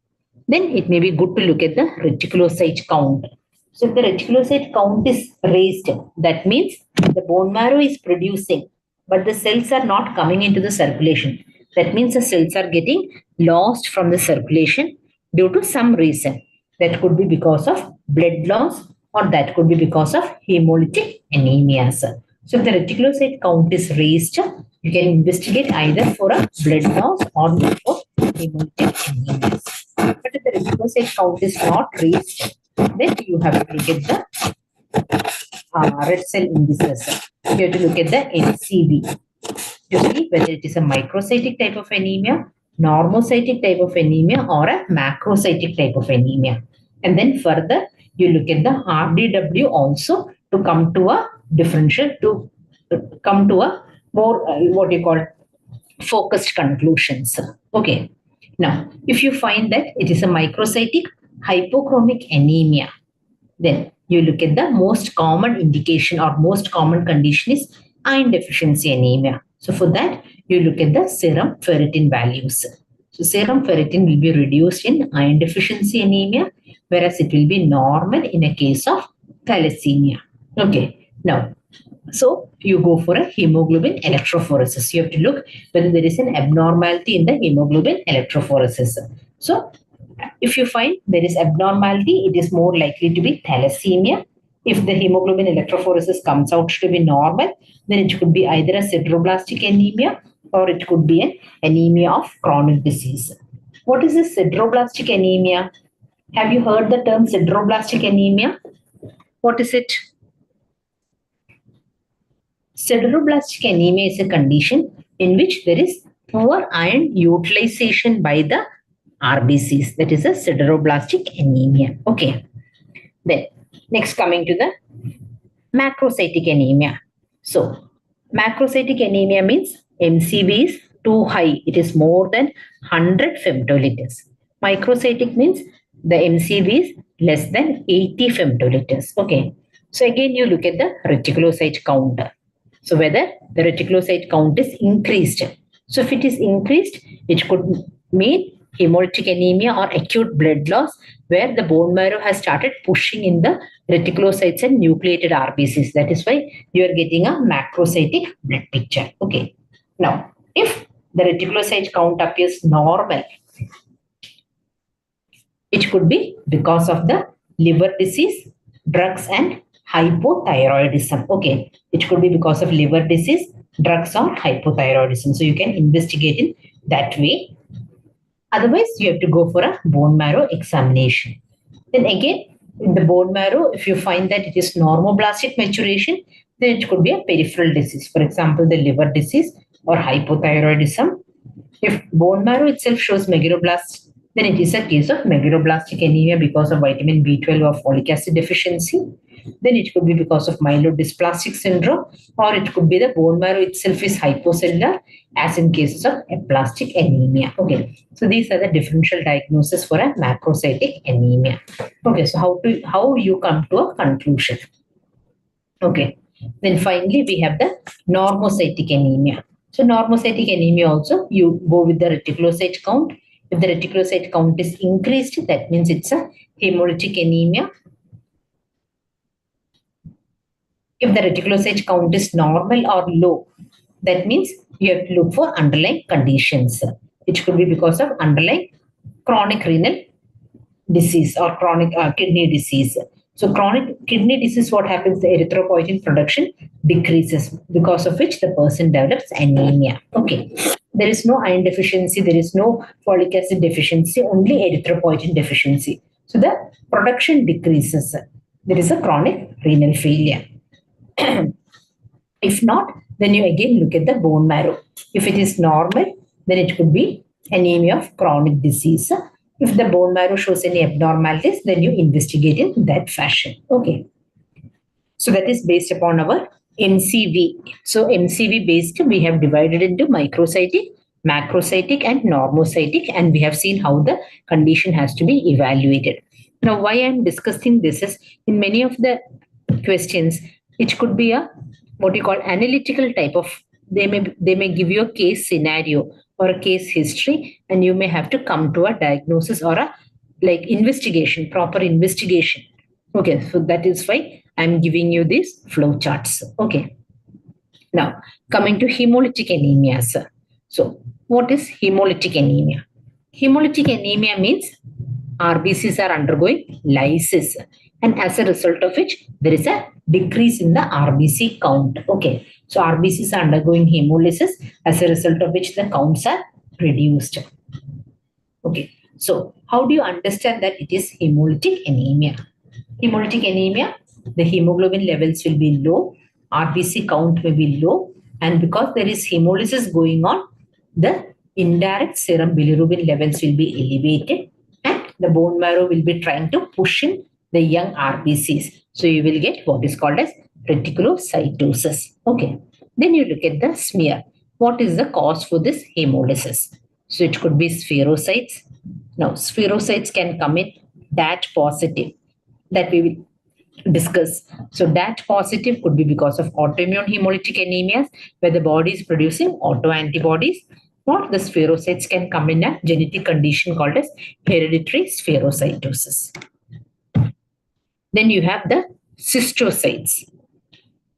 Speaker 2: then it may be good to look at the reticulocyte count. So if the reticulocyte count is raised, that means the bone marrow is producing, but the cells are not coming into the circulation. That means the cells are getting lost from the circulation due to some reason. That could be because of blood loss or that could be because of hemolytic anemias. So if the reticulocyte count is raised, you can investigate either for a blood loss or for hemolytic anemias. But if the reticulocyte count is not raised, then you have to look at the red cell indices. You have to look at the MCV to see whether it is a microcytic type of anemia, normocytic type of anemia, or a macrocytic type of anemia. And then further, you look at the RDW also to come to a differential, to come to a more what you call focused conclusions. Okay. Now, if you find that it is a microcytic hypochromic anemia, then you look at the most common indication or most common condition is iron deficiency anemia. So for that, you look at the serum ferritin values. So serum ferritin will be reduced in iron deficiency anemia, whereas it will be normal in a case of thalassemia. Okay. Now, so you go for a hemoglobin electrophoresis. You have to look whether there is an abnormality in the hemoglobin electrophoresis. So If you find there is abnormality, it is more likely to be thalassemia. If the hemoglobin electrophoresis comes out to be normal, then it could be either a sideroblastic anemia or it could be an anemia of chronic disease. What is a sideroblastic anemia? Have you heard the term sideroblastic anemia? What is it? Sideroblastic anemia is a condition in which there is poor iron utilization by the RBCs. That is a sideroblastic anemia. Okay. Then next coming to the macrocytic anemia. So macrocytic anemia means MCV is too high. It is more than 100 femtoliters. Microcytic means the MCV is less than 80 femtoliters. Okay. So again, you look at the reticulocyte count. So whether the reticulocyte count is increased. So if it is increased, it could mean hemolytic anemia or acute blood loss where the bone marrow has started pushing in the reticulocytes and nucleated RBCs. That is why you are getting a macrocytic blood picture. Okay. Now, if the reticulocyte count appears normal, it could be because of the liver disease, drugs and hypothyroidism. Okay. It could be because of liver disease, drugs or hypothyroidism. So you can investigate in that way. Otherwise, you have to go for a bone marrow examination. Then again, in the bone marrow, if you find that it is normoblastic maturation, then it could be a peripheral disease. For example, the liver disease or hypothyroidism. If bone marrow itself shows megaloblasts, then it is a case of megaloblastic anemia because of vitamin B12 or folic acid deficiency. Then it could be because of myelodysplastic syndrome, or it could be the bone marrow itself is hypocellular, as in cases of aplastic anemia. Okay, so these are the differential diagnoses for a macrocytic anemia. Okay, so how you come to a conclusion? Okay, then finally we have the normocytic anemia. So normocytic anemia also, you go with the reticulocyte count. If the reticulocyte count is increased, that means it's a hemolytic anemia. If the reticulocyte count is normal or low, that means you have to look for underlying conditions. It could be because of underlying chronic renal disease or chronic kidney disease. So chronic kidney disease, what happens? The erythropoietin production decreases, because of which the person develops anemia. Okay. There is no iron deficiency, there is no folic acid deficiency, only erythropoietin deficiency. So the production decreases. There is a chronic renal failure. If not, then you again look at the bone marrow. If it is normal, then it could be anemia of chronic disease. If the bone marrow shows any abnormalities, then you investigate in that fashion. Okay. So that is based upon our MCV. So MCV based, we have divided into microcytic, macrocytic and normocytic, and we have seen how the condition has to be evaluated. Now, why I am discussing this is in many of the questions, it could be a what you call analytical type of, they may give you a case scenario or a case history, and you may have to come to a diagnosis or a like investigation, proper investigation. Okay, so that is why I'm giving you these flow charts. Okay. Now, coming to hemolytic anemias. So, what is hemolytic anemia? Hemolytic anemia means RBCs are undergoing lysis, and as a result of which there is a decrease in the RBC count. Okay, so RBCs are undergoing hemolysis, as a result of which the counts are reduced. Okay, so how do you understand that it is hemolytic anemia? Hemolytic anemia, the hemoglobin levels will be low, RBC count may be low, and because there is hemolysis going on, the indirect serum bilirubin levels will be elevated, and the bone marrow will be trying to push in the young RBCs. So you will get what is called as reticulocytosis. Okay. Then you look at the smear. What is the cause for this hemolysis? So it could be spherocytes. Now, spherocytes can come in DAT positive, that we will discuss. So DAT positive could be because of autoimmune hemolytic anemias, where the body is producing autoantibodies, or the spherocytes can come in a genetic condition called as hereditary spherocytosis. Then you have the cystocytes.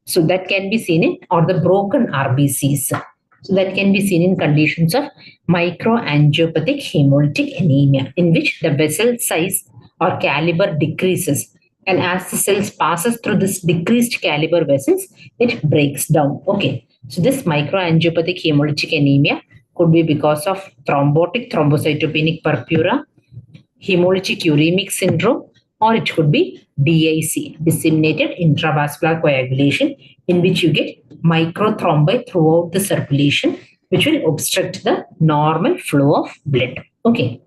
Speaker 2: So that can be seen in, or the broken RBCs. So that can be seen in conditions of microangiopathic hemolytic anemia, in which the vessel size or caliber decreases. And as the cells passes through this decreased caliber vessels, it breaks down. Okay. So this microangiopathic hemolytic anemia could be because of thrombotic thrombocytopenic purpura, hemolytic uremic syndrome, or it could be DIC, disseminated intravascular coagulation, in which you get microthrombi throughout the circulation, which will obstruct the normal flow of blood. Okay.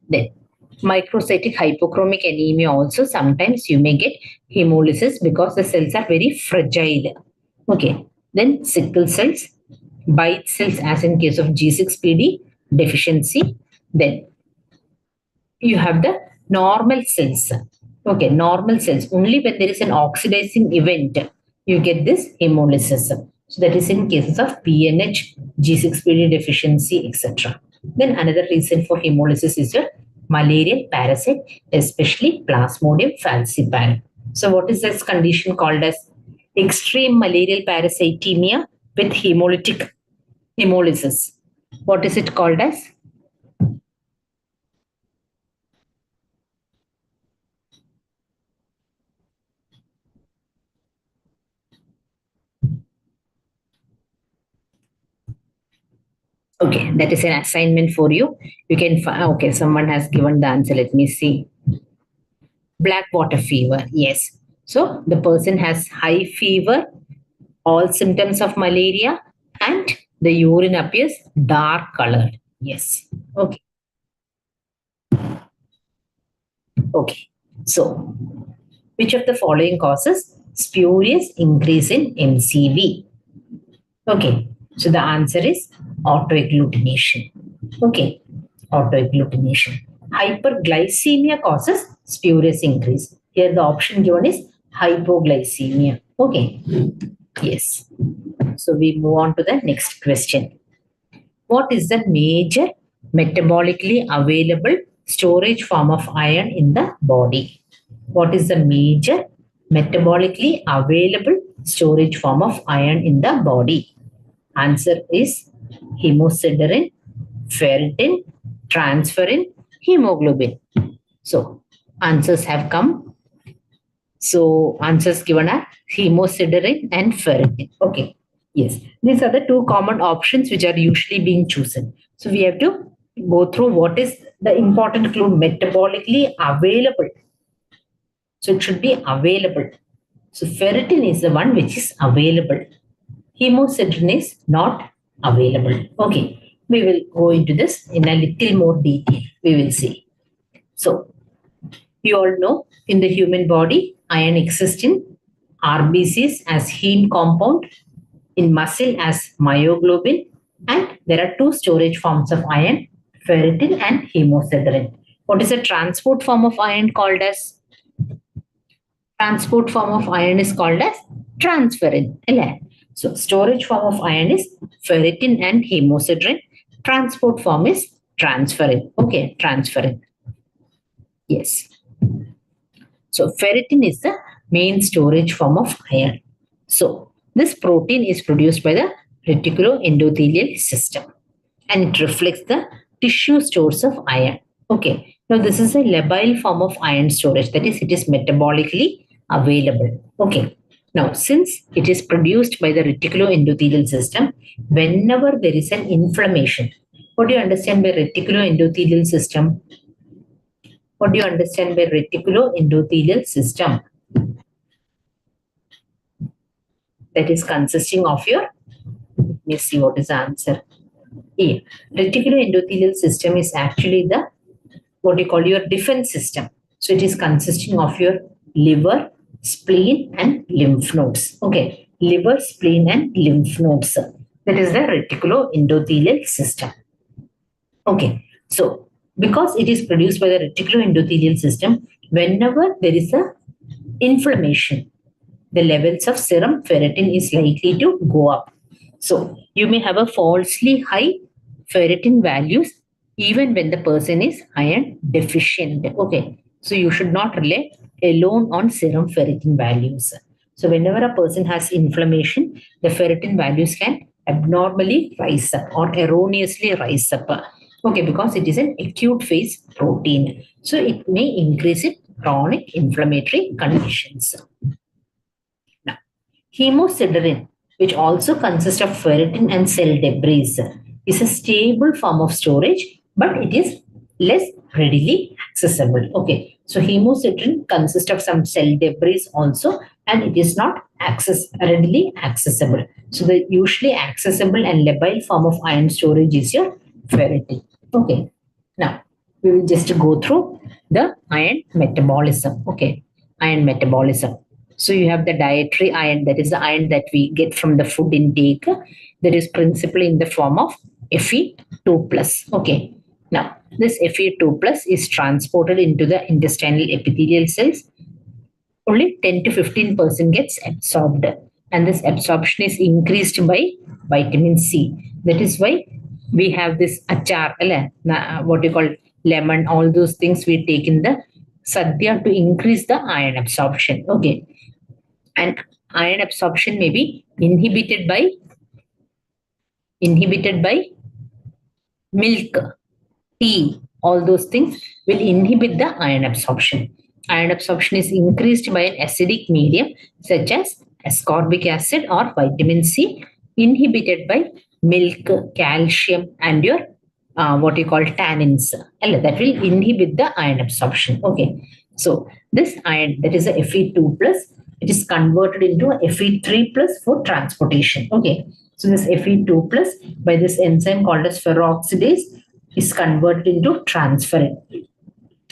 Speaker 2: Then microcytic hypochromic anemia also, sometimes you may get hemolysis because the cells are very fragile. Okay. Then sickle cells, bite cells as in case of G6PD deficiency. Then you have the normal cells. Okay, normal cells. Only when there is an oxidizing event, you get this hemolysis. So that is in cases of PNH, G6PD deficiency, etc. Then another reason for hemolysis is your malarial parasite, especially Plasmodium falciparum. So what is this condition called as? Extreme malarial parasitemia with hemolytic hemolysis. What is it called as? Okay, that is an assignment for you. You can find, okay, someone has given the answer. Let me see. Black water fever. Yes. So the person has high fever, all symptoms of malaria, and the urine appears dark colored. Yes. Okay. Okay. So, which of the following causes spurious increase in MCV? Okay. So the answer is autoagglutination. Okay. Autoagglutination. Hyperglycemia causes spurious increase. Here the option given is hypoglycemia. Okay. Yes. So we move on to the next question. What is the major metabolically available storage form of iron in the body? What is the major metabolically available storage form of iron in the body? Answer is hemosiderin, ferritin, transferrin, hemoglobin. So answers have come. So answers given are hemosiderin and ferritin. Okay. Yes. These are the two common options which are usually being chosen. So we have to go through what is the important clue, metabolically available. So it should be available. So ferritin is the one which is available. Hemosiderin is not available. Okay. We will go into this in a little more detail. We will see. So you all know in the human body, iron exists in RBCs as heme compound, in muscle as myoglobin, and there are two storage forms of iron, ferritin and hemosiderin. What is the transport form of iron called as? Transport form of iron is called as transferrin. So storage form of iron is ferritin and hemosiderin. Transport form is transferrin. Okay, transferrin. Yes. So ferritin is the main storage form of iron. So this protein is produced by the reticuloendothelial system and it reflects the tissue stores of iron. Okay. Now this is a labile form of iron storage. That is, it is metabolically available. Okay. Now, since it is produced by the reticuloendothelial system, whenever there is an inflammation, what do you understand by reticuloendothelial system? What do you understand by reticuloendothelial system? That is consisting of your, let me see what is the answer. A. Reticuloendothelial system is actually the, what you call your defense system. So it is consisting of your liver, spleen and lymph nodes. Okay. Liver, spleen and lymph nodes. That is the reticuloendothelial system. Okay. So because it is produced by the reticuloendothelial system, whenever there is a inflammation, the levels of serum ferritin is likely to go up. So you may have a falsely high ferritin values even when the person is iron deficient. Okay. So you should not rely alone on serum ferritin values. So whenever a person has inflammation, the ferritin values can abnormally rise up or erroneously rise up. Okay, because it is an acute phase protein. So it may increase in chronic inflammatory conditions. Now, hemosiderin, which also consists of ferritin and cell debris, is a stable form of storage, but it is less readily accessible. Okay, so hemosiderin consists of some cell debris also, and it is not readily accessible. So the usually accessible and labile form of iron storage is your ferritin. Okay, now we will just go through the iron metabolism. Okay, iron metabolism. So you have the dietary iron, that is the iron that we get from the food intake, that is principally in the form of Fe2 plus. Okay. Now, this Fe2 plus is transported into the intestinal epithelial cells. Only 10 to 15% gets absorbed, and this absorption is increased by vitamin C. That is why we have this achar, what you call lemon, all those things we take in the sadhya to increase the iron absorption. Okay. And iron absorption may be inhibited by milk, tea, all those things will inhibit the iron absorption. Iron absorption is increased by an acidic medium such as ascorbic acid or vitamin C, inhibited by milk, calcium, and your what you call tannins. That will inhibit the iron absorption. Okay, so this iron, that is a Fe2 plus, it is converted into a Fe3 plus for transportation. Okay, so this Fe2 plus by this enzyme called as ferroxidase is converted into transferrin.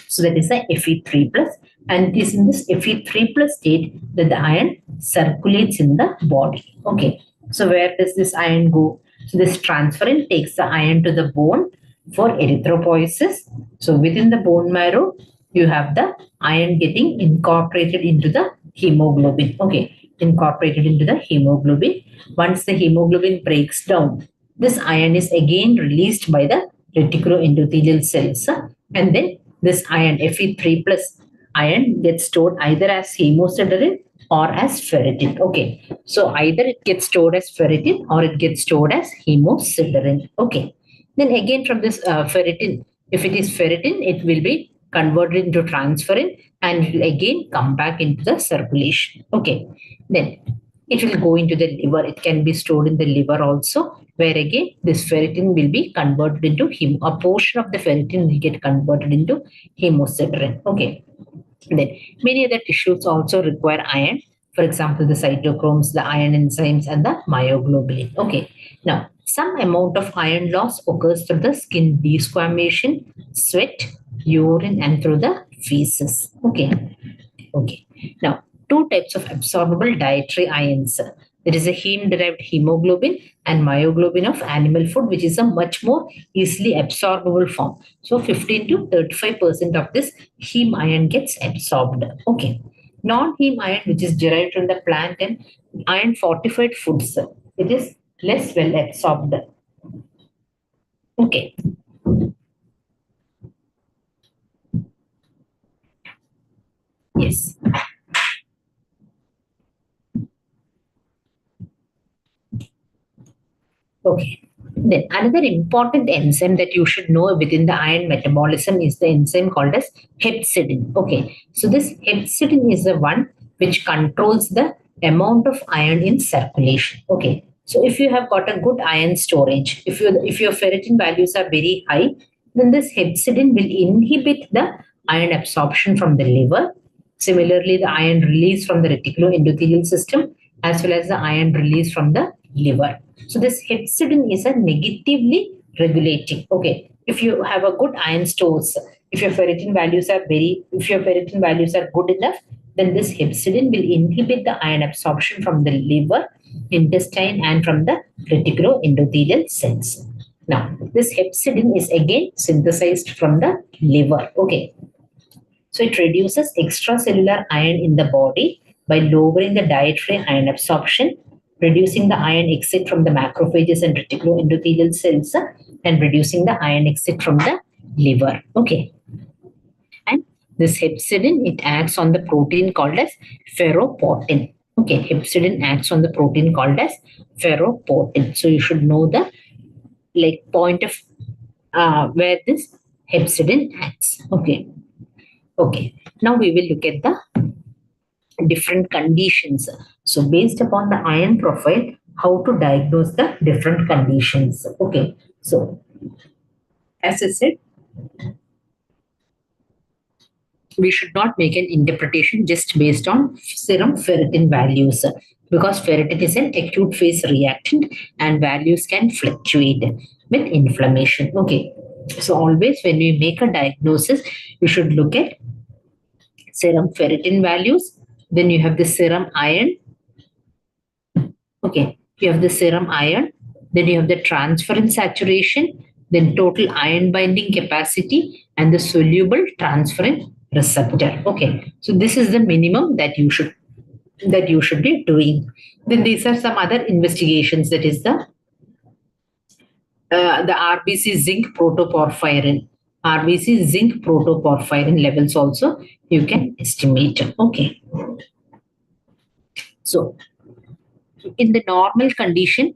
Speaker 2: So that is a Fe3 plus, and it is in this Fe3 plus state that the iron circulates in the body. Okay, so where does this iron go? So this transferrin takes the iron to the bone for erythropoiesis. So within the bone marrow, you have the iron getting incorporated into the hemoglobin. Okay, incorporated into the hemoglobin. Once the hemoglobin breaks down, this iron is again released by the reticuloendothelial cells, and then this iron, Fe3 plus iron, gets stored either as hemosiderin or as ferritin. Okay, so either it gets stored as ferritin or it gets stored as hemosiderin. Okay, then again from this ferritin, if it is ferritin, it will be converted into transferrin and will again come back into the circulation. Okay, then it will go into the liver. It can be stored in the liver also, where again this ferritin will be converted into a portion of the ferritin will get converted into hemosiderin. Okay, then many other tissues also require iron. For example, the cytochromes, the iron enzymes, and the myoglobin. Okay, now some amount of iron loss occurs through the skin desquamation, sweat, urine, and through the feces. Okay, okay. Now, two types of absorbable dietary ions. There is a heme-derived hemoglobin and myoglobin of animal food, which is a much more easily absorbable form. So 15 to 35% of this heme iron gets absorbed. Okay. Non-heme iron, which is derived from the plant and iron fortified foods, it is less well absorbed. Okay. Yes. Okay. Then another important enzyme that you should know within the iron metabolism is the enzyme called as hepcidin. Okay. So this hepcidin is the one which controls the amount of iron in circulation. Okay. So if you have got a good iron storage, if your ferritin values are very high, then this hepcidin will inhibit the iron absorption from the liver. Similarly, the iron release from the reticuloendothelial system as well as the iron release from the liver. So this hepcidin is a negatively regulating. Okay, if you have a good iron stores, if your ferritin values are good enough, then this hepcidin will inhibit the iron absorption from the liver, intestine, and from the reticuloendothelial cells. Now, this hepcidin is again synthesized from the liver. Okay, so it reduces extracellular iron in the body by lowering the dietary iron absorption, reducing the iron exit from the macrophages and reticuloendothelial cells, and reducing the iron exit from the liver. Okay. And this hepcidin, it acts on the protein called as ferroportin. Okay, hepcidin acts on the protein called as ferroportin. So you should know the point of where this hepcidin acts. Okay. Okay. Now we will look at the different conditions. So based upon the iron profile, how to diagnose the different conditions. Okay. So as I said, we should not make an interpretation just based on serum ferritin values, because ferritin is an acute phase reactant and values can fluctuate with inflammation. Okay. So always when we make a diagnosis, you should look at serum ferritin values. Then you have the serum iron. Okay. You have the serum iron. Then you have the transferrin saturation. Then total iron binding capacity and the soluble transferrin receptor. Okay. So this is the minimum that you should be doing. Then these are some other investigations. That is the RBC zinc protoporphyrin. RBC zinc protoporphyrin levels also you can estimate. Okay. So in the normal condition,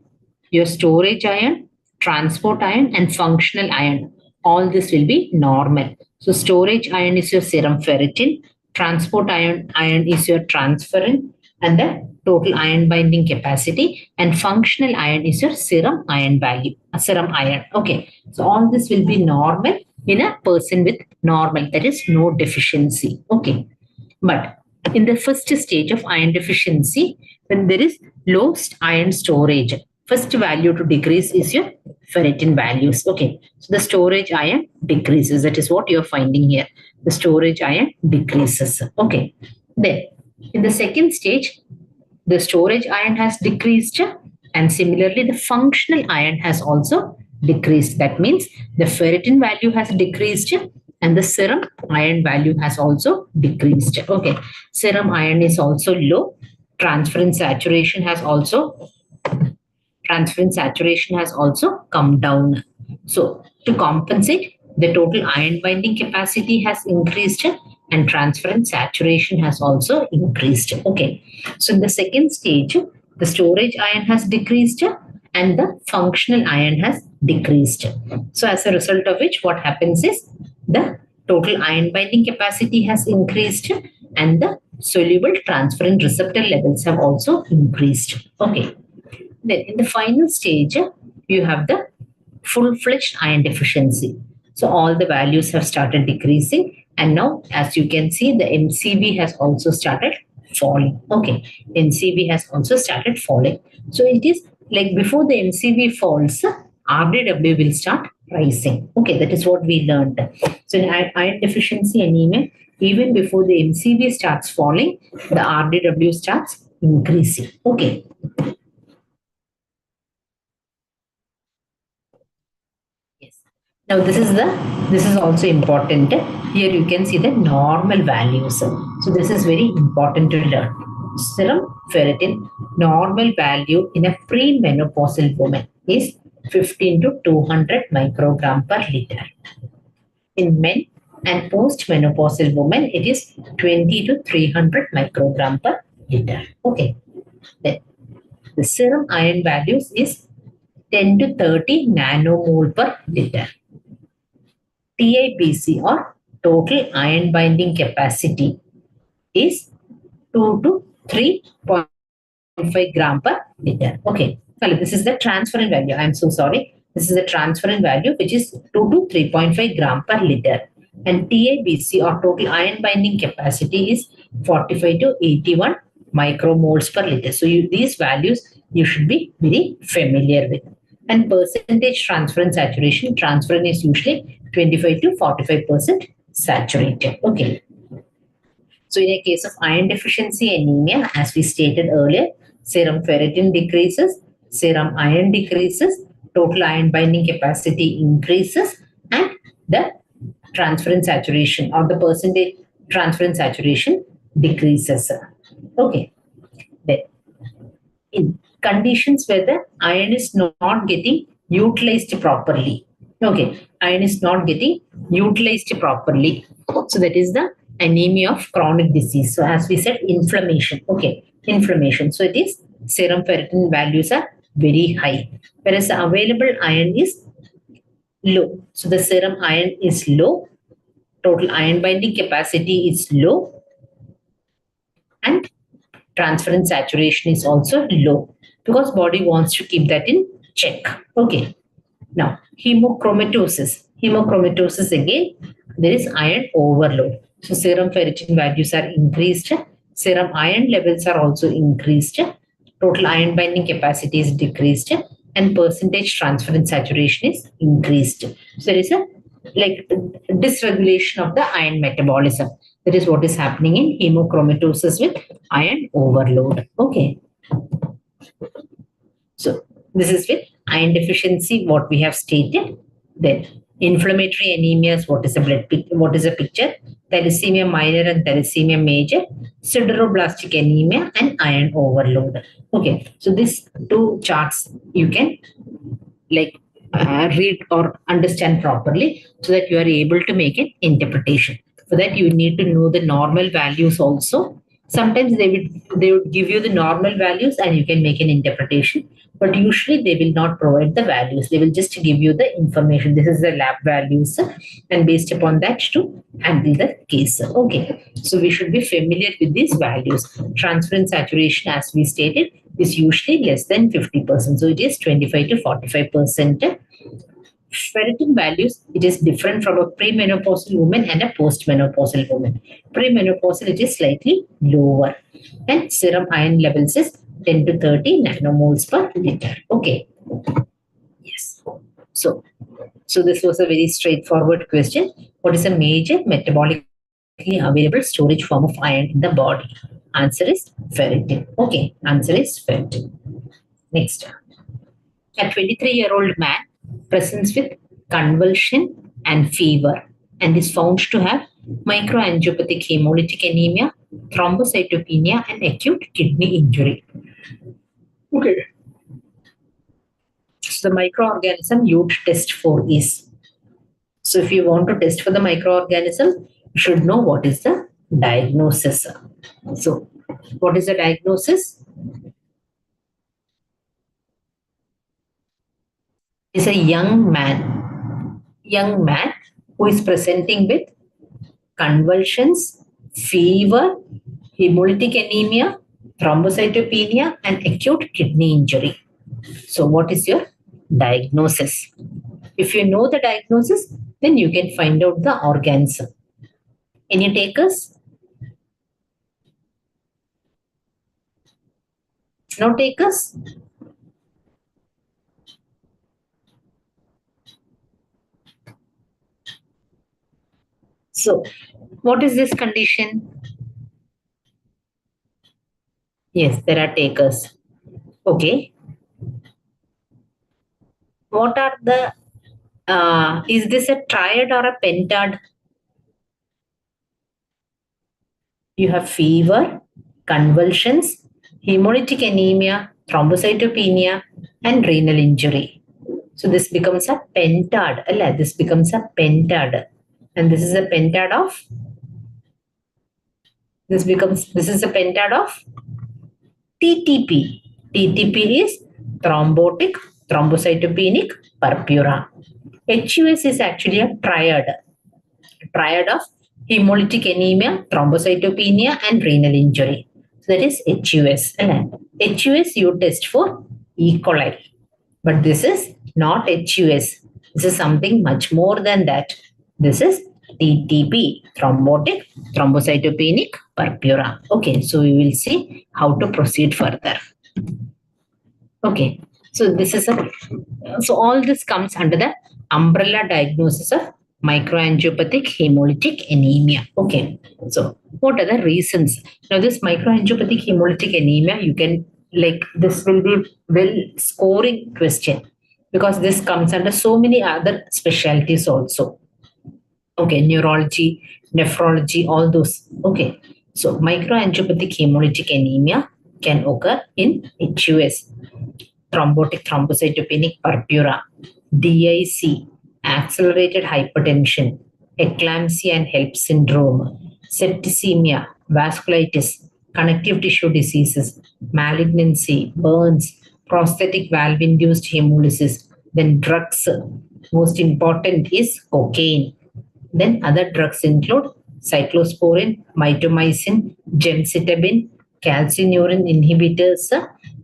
Speaker 2: your storage iron, transport iron, and functional iron, all this will be normal. So storage iron is your serum ferritin, transport iron is your transferrin, and the total iron binding capacity, and functional iron is your serum iron value, serum iron. Okay, so all this will be normal in a person with normal, that is no deficiency. Okay, but in the first stage of iron deficiency, when there is low iron storage, first value to decrease is your ferritin values. Okay, so the storage iron decreases. That is what you are finding here. The storage iron decreases. Okay, then in the second stage, the storage iron has decreased, and similarly the functional iron has also decreased. That means the ferritin value has decreased and the serum iron value has also decreased. Okay, serum iron is also low. Transferrin saturation has also come down. So to compensate, the total iron binding capacity has increased and transferrin saturation has also increased. Okay, so in the second stage, the storage iron has decreased and the functional iron has decreased. So as a result of which, what happens is the total iron binding capacity has increased and the soluble transferrin receptor levels have also increased. Okay. Then in the final stage, you have the full-fledged iron deficiency. So all the values have started decreasing, and now as you can see, the MCV has also started falling. Okay, MCV has also started falling. So it is like before the MCV falls, RDW will start rising. Okay, that is what we learned. So in iron deficiency anemia, even before the MCV starts falling, the RDW starts increasing. Okay. Now this is also important. Here you can see the normal values. So this is very important to learn. Serum ferritin normal value in a premenopausal woman is 15 to 200 microgram per liter. In men and postmenopausal women, it is 20 to 300 microgram per liter. Okay. Then the serum iron values is 10 to 30 nanomole per liter. TIBC or total iron binding capacity is 2 to 3.5 gram per liter. Okay, so this is the transferrin value. I am so sorry. This is the transferrin value, which is 2 to 3.5 gram per liter. And TIBC or total iron binding capacity is 45 to 81 micromoles per liter. So these values you should be very familiar with. And percentage transferrin saturation, transferrin is usually 25 to 45% saturated. Okay. So in a case of iron deficiency anemia, as we stated earlier, serum ferritin decreases, serum iron decreases, total iron binding capacity increases, and the transferrin saturation or the percentage transferrin saturation decreases. Okay. Then in conditions where the iron is not getting utilized properly. Okay, iron is not getting utilized properly. So that is the anemia of chronic disease. So as we said, inflammation. Okay, inflammation. So it is serum ferritin values are very high, whereas the available iron is low. So the serum iron is low, total iron binding capacity is low, and transferrin saturation is also low because body wants to keep that in check. Okay. Now, hemochromatosis. Hemochromatosis again, there is iron overload. So serum ferritin values are increased. Serum iron levels are also increased. Total iron binding capacity is decreased, and percentage transferrin saturation is increased. So there is a dysregulation of the iron metabolism. That is what is happening in hemochromatosis with iron overload. Okay. So this is with iron deficiency, what we have stated. Then inflammatory anemias, what is a picture? Thalassemia minor and thalassemia major, sideroblastic anemia, and iron overload. Okay, so these two charts you can read or understand properly so that you are able to make an interpretation. For that, you need to know the normal values also. Sometimes they would give you the normal values and you can make an interpretation, but usually they will not provide the values. They will just give you the information. This is the lab values, and based upon that to handle the case. Okay, so we should be familiar with these values. Transferrin saturation, as we stated, is usually less than 50%. So it is 25 to 45%. Ferritin values, it is different from a premenopausal woman and a postmenopausal woman. Premenopausal, it is slightly lower. And serum iron levels is 10 to 30 nanomoles per liter. Okay. Yes. So this was a very straightforward question. What is a major metabolically available storage form of iron in the body? Answer is ferritin. Okay. Answer is ferritin. Next. A 23-year-old man presents with convulsion and fever and is found to have microangiopathic hemolytic anemia, thrombocytopenia, and acute kidney injury. Okay. So the microorganism you would test for is. So if you want to test for the microorganism, you should know what is the diagnosis. So what is the diagnosis? Is a young man who is presenting with convulsions, fever, hemolytic anemia, thrombocytopenia, and acute kidney injury. So what is your diagnosis? If you know the diagnosis, then you can find out the organism. Any takers? No takers? So, what is this condition? Yes, there are takers. Okay. What are the, is this a triad or a pentad? You have fever, convulsions, hemolytic anemia, thrombocytopenia, and renal injury. So this becomes a pentad. This becomes a pentad. And this is a pentad of, this is a pentad of TTP. TTP is thrombotic, thrombocytopenic purpura. HUS is actually a triad of hemolytic anemia, thrombocytopenia, and renal injury. So that is HUS. HUS you test for E. coli. But this is not HUS. This is something much more than that. This is TTP, thrombotic, thrombocytopenic purpura. Okay, so we will see how to proceed further. Okay, so this is so all this comes under the umbrella diagnosis of microangiopathic hemolytic anemia. Okay, so what are the reasons? Now this microangiopathic hemolytic anemia, you can this will be well scoring question because this comes under so many other specialties also. Okay, neurology, nephrology, all those. Okay, so microangiopathic hemolytic anemia can occur in HUS, thrombotic thrombocytopenic purpura, DIC, accelerated hypertension, eclampsia and HELP syndrome, septicemia, vasculitis, connective tissue diseases, malignancy, burns, prosthetic valve-induced hemolysis. Then drugs, most important is cocaine. Then other drugs include cyclosporin, mitomycin, gemcitabine, calcineurin inhibitors,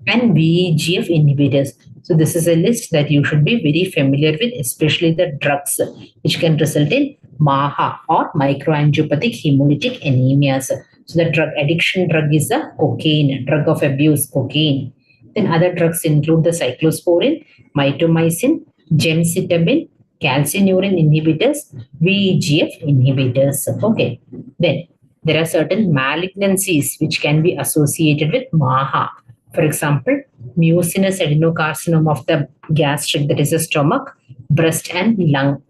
Speaker 2: and VEGF inhibitors. So this is a list that you should be very familiar with, especially the drugs which can result in MAHA or microangiopathic hemolytic anemias. So the drug addiction drug is the cocaine, drug of abuse, cocaine. Then other drugs include the cyclosporin, mitomycin, gemcitabine, calcineurin inhibitors, VEGF inhibitors. Okay. Then there are certain malignancies which can be associated with MAHA. For example, mucinous adenocarcinoma of the gastric, that is the stomach, breast, and lung.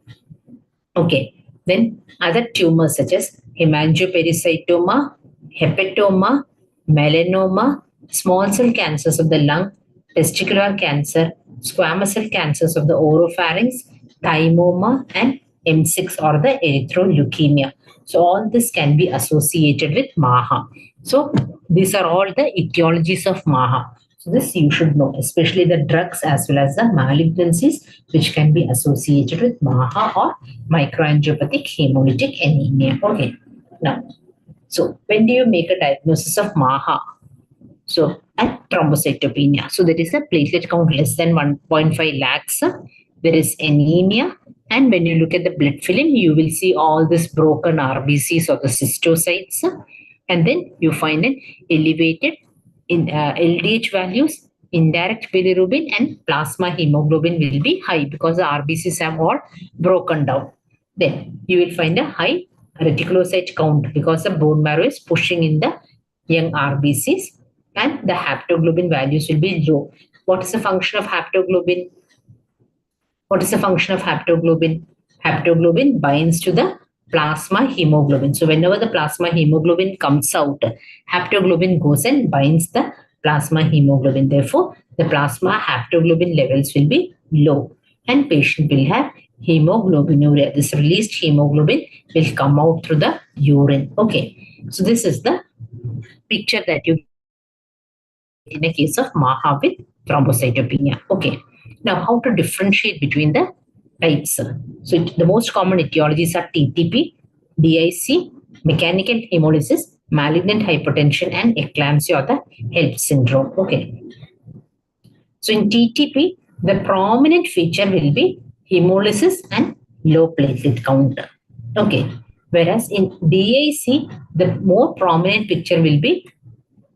Speaker 2: Okay. Then other tumors such as hemangiopericytoma, hepatoma, melanoma, small cell cancers of the lung, testicular cancer, squamous cell cancers of the oropharynx, thymoma, and M6 or the erythroleukemia. So all this can be associated with MAHA. So these are all the etiologies of MAHA. So this you should know, especially the drugs as well as the malignancies which can be associated with MAHA or microangiopathic hemolytic anemia. Okay. Now, so when do you make a diagnosis of MAHA? So at thrombocytopenia. So there is a platelet count less than 1.5 lakhs. There is anemia. And when you look at the blood film, you will see all these broken RBCs or the cystocytes. And then you find an elevated in LDH values, indirect bilirubin, and plasma hemoglobin will be high because the RBCs have all broken down. Then you will find a high reticulocyte count because the bone marrow is pushing in the young RBCs, and the haptoglobin values will be low. What is the function of haptoglobin? What is the function of haptoglobin? Haptoglobin binds to the plasma hemoglobin. So whenever the plasma hemoglobin comes out, haptoglobin goes and binds the plasma hemoglobin. Therefore, the plasma haptoglobin levels will be low and patient will have hemoglobinuria. This released hemoglobin will come out through the urine. Okay. So this is the picture that you get in a case of MAHA with thrombocytopenia. Okay. Now, how to differentiate between the types? So the most common etiologies are TTP, DIC, mechanical hemolysis, malignant hypertension, and eclampsia or the HELP syndrome. Okay. So in TTP, the prominent feature will be hemolysis and low platelet count. Okay. Whereas in DIC, the more prominent picture will be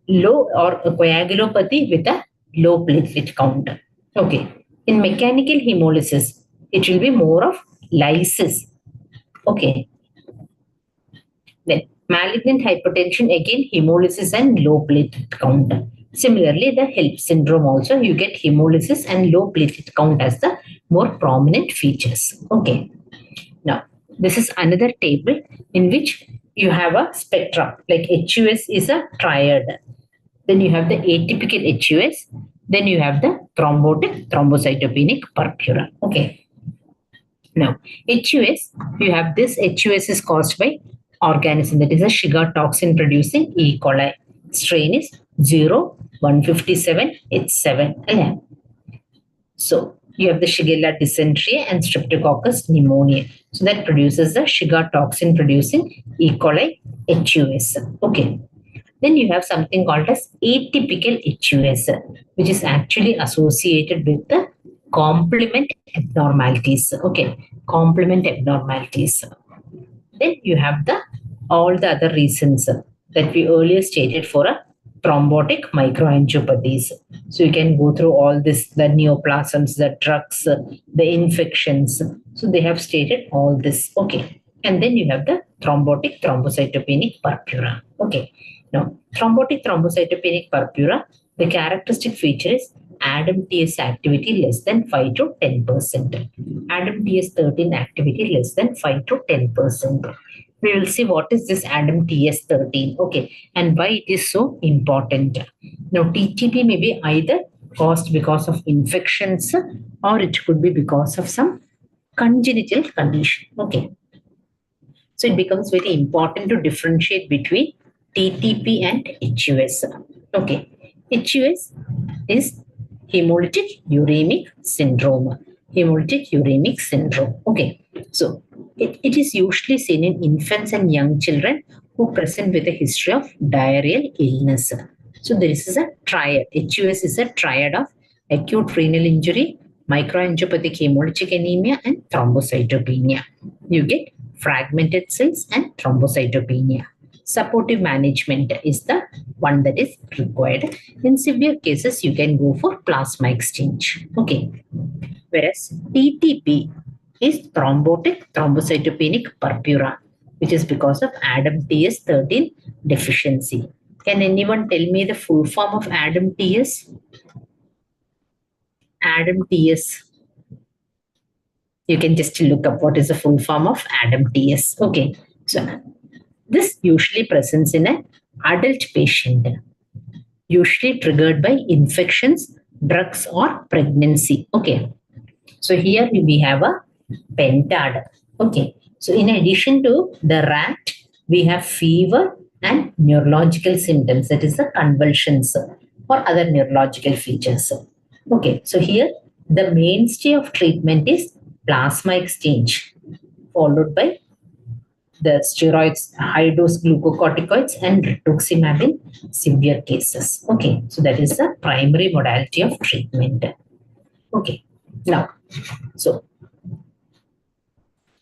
Speaker 2: low or coagulopathy with a low platelet count. Okay. In mechanical hemolysis, it will be more of lysis. Okay. Then malignant hypertension, again hemolysis and low platelet count. Similarly, the HELP syndrome also, you get hemolysis and low platelet count as the more prominent features. Okay. Now, this is another table in which you have a spectrum. Like HUS is a triad. Then you have the atypical HUS. Then you have the thrombotic thrombocytopenic purpura. Okay. Now, HUS, you have this HUS is caused by organism, that is a Shiga toxin producing E. coli. Strain is 0157H7. So you have the Shigella dysentery and Streptococcus pneumoniae. So that produces the Shiga toxin producing E. coli HUS. Okay. Then you have something called as atypical HUS, which is actually associated with the complement abnormalities. Okay, complement abnormalities. Then you have all the other reasons that we earlier stated for a thrombotic microangiopathies. So you can go through all this, the neoplasms, the drugs, the infections. So they have stated all this. Okay. And then you have the thrombotic thrombocytopenic purpura. Okay. Now, thrombotic thrombocytopenic purpura, the characteristic feature is ADAM-TS activity less than 5 to 10%. ADAM-TS13 activity less than 5 to 10%. We will see what is this ADAM-TS13. Okay, and why it is so important. Now, TTP may be either caused because of infections or it could be because of some congenital condition. Okay. So it becomes very important to differentiate between TTP and HUS. Okay, HUS is hemolytic uremic syndrome. Hemolytic uremic syndrome. Okay, so it is usually seen in infants and young children who present with a history of diarrheal illness. So this is a triad. HUS is a triad of acute renal injury, microangiopathic hemolytic anemia, and thrombocytopenia. You get fragmented cells and thrombocytopenia. Supportive management is the one that is required. In severe cases, you can go for plasma exchange. Okay. Whereas TTP is thrombotic thrombocytopenic purpura, which is because of ADAMTS13 deficiency. Can anyone tell me the full form of ADAMTS? ADAMTS. You can just look up what is the full form of ADAMTS. Okay. So this usually presents in an adult patient, usually triggered by infections, drugs, or pregnancy. Okay. So here we have a pentad. Okay. So in addition to the rat, we have fever and neurological symptoms, that is the convulsions or other neurological features. Okay. So here the mainstay of treatment is plasma exchange, followed by the steroids, high dose glucocorticoids, and rituximab in severe cases. Okay. So that is the primary modality of treatment. Okay. Now, so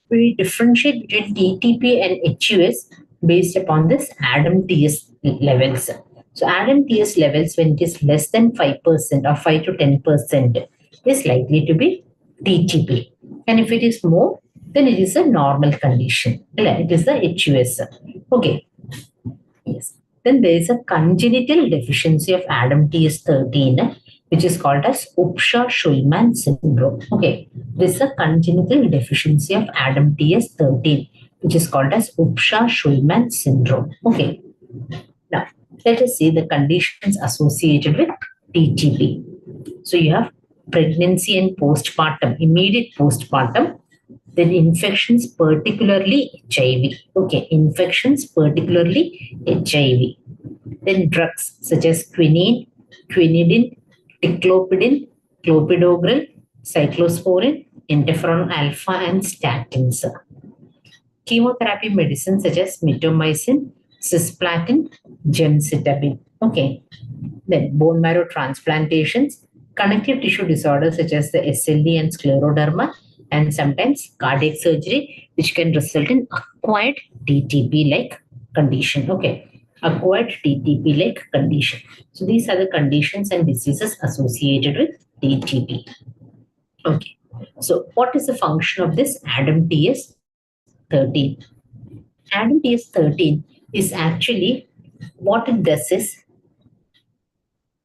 Speaker 2: we differentiate between TTP and HUS based upon this ADAMTS levels. So ADAMTS levels, when it is less than 5% or 5 to 10%, is likely to be TTP. And if it is more, then it is a normal condition. It is the HUS. Okay. Yes. Then there is a congenital deficiency of ADAMTS13, which is called as Upshaw-Schulman syndrome. Okay, this is a congenital deficiency of ADAMTS13, which is called as Upshaw-Schulman syndrome. Okay, now let us see the conditions associated with TTP. So you have pregnancy and postpartum, immediate postpartum, then infections, particularly HIV. Okay, infections, particularly HIV. Then drugs such as quinine, quinidine, ticlopidine, clopidogrel, cyclosporin, interferon alpha, and statins. Chemotherapy medicines such as mitomycin, cisplatin, gemcitabine. Okay. Then bone marrow transplantations, connective tissue disorders such as the SLE and scleroderma, and sometimes cardiac surgery, which can result in acquired TTP-like condition. Okay. Acquired TTP-like condition. So these are the conditions and diseases associated with TTP. Okay. So what is the function of this ADAMTS13? ADAMTS13 is actually, what it does is,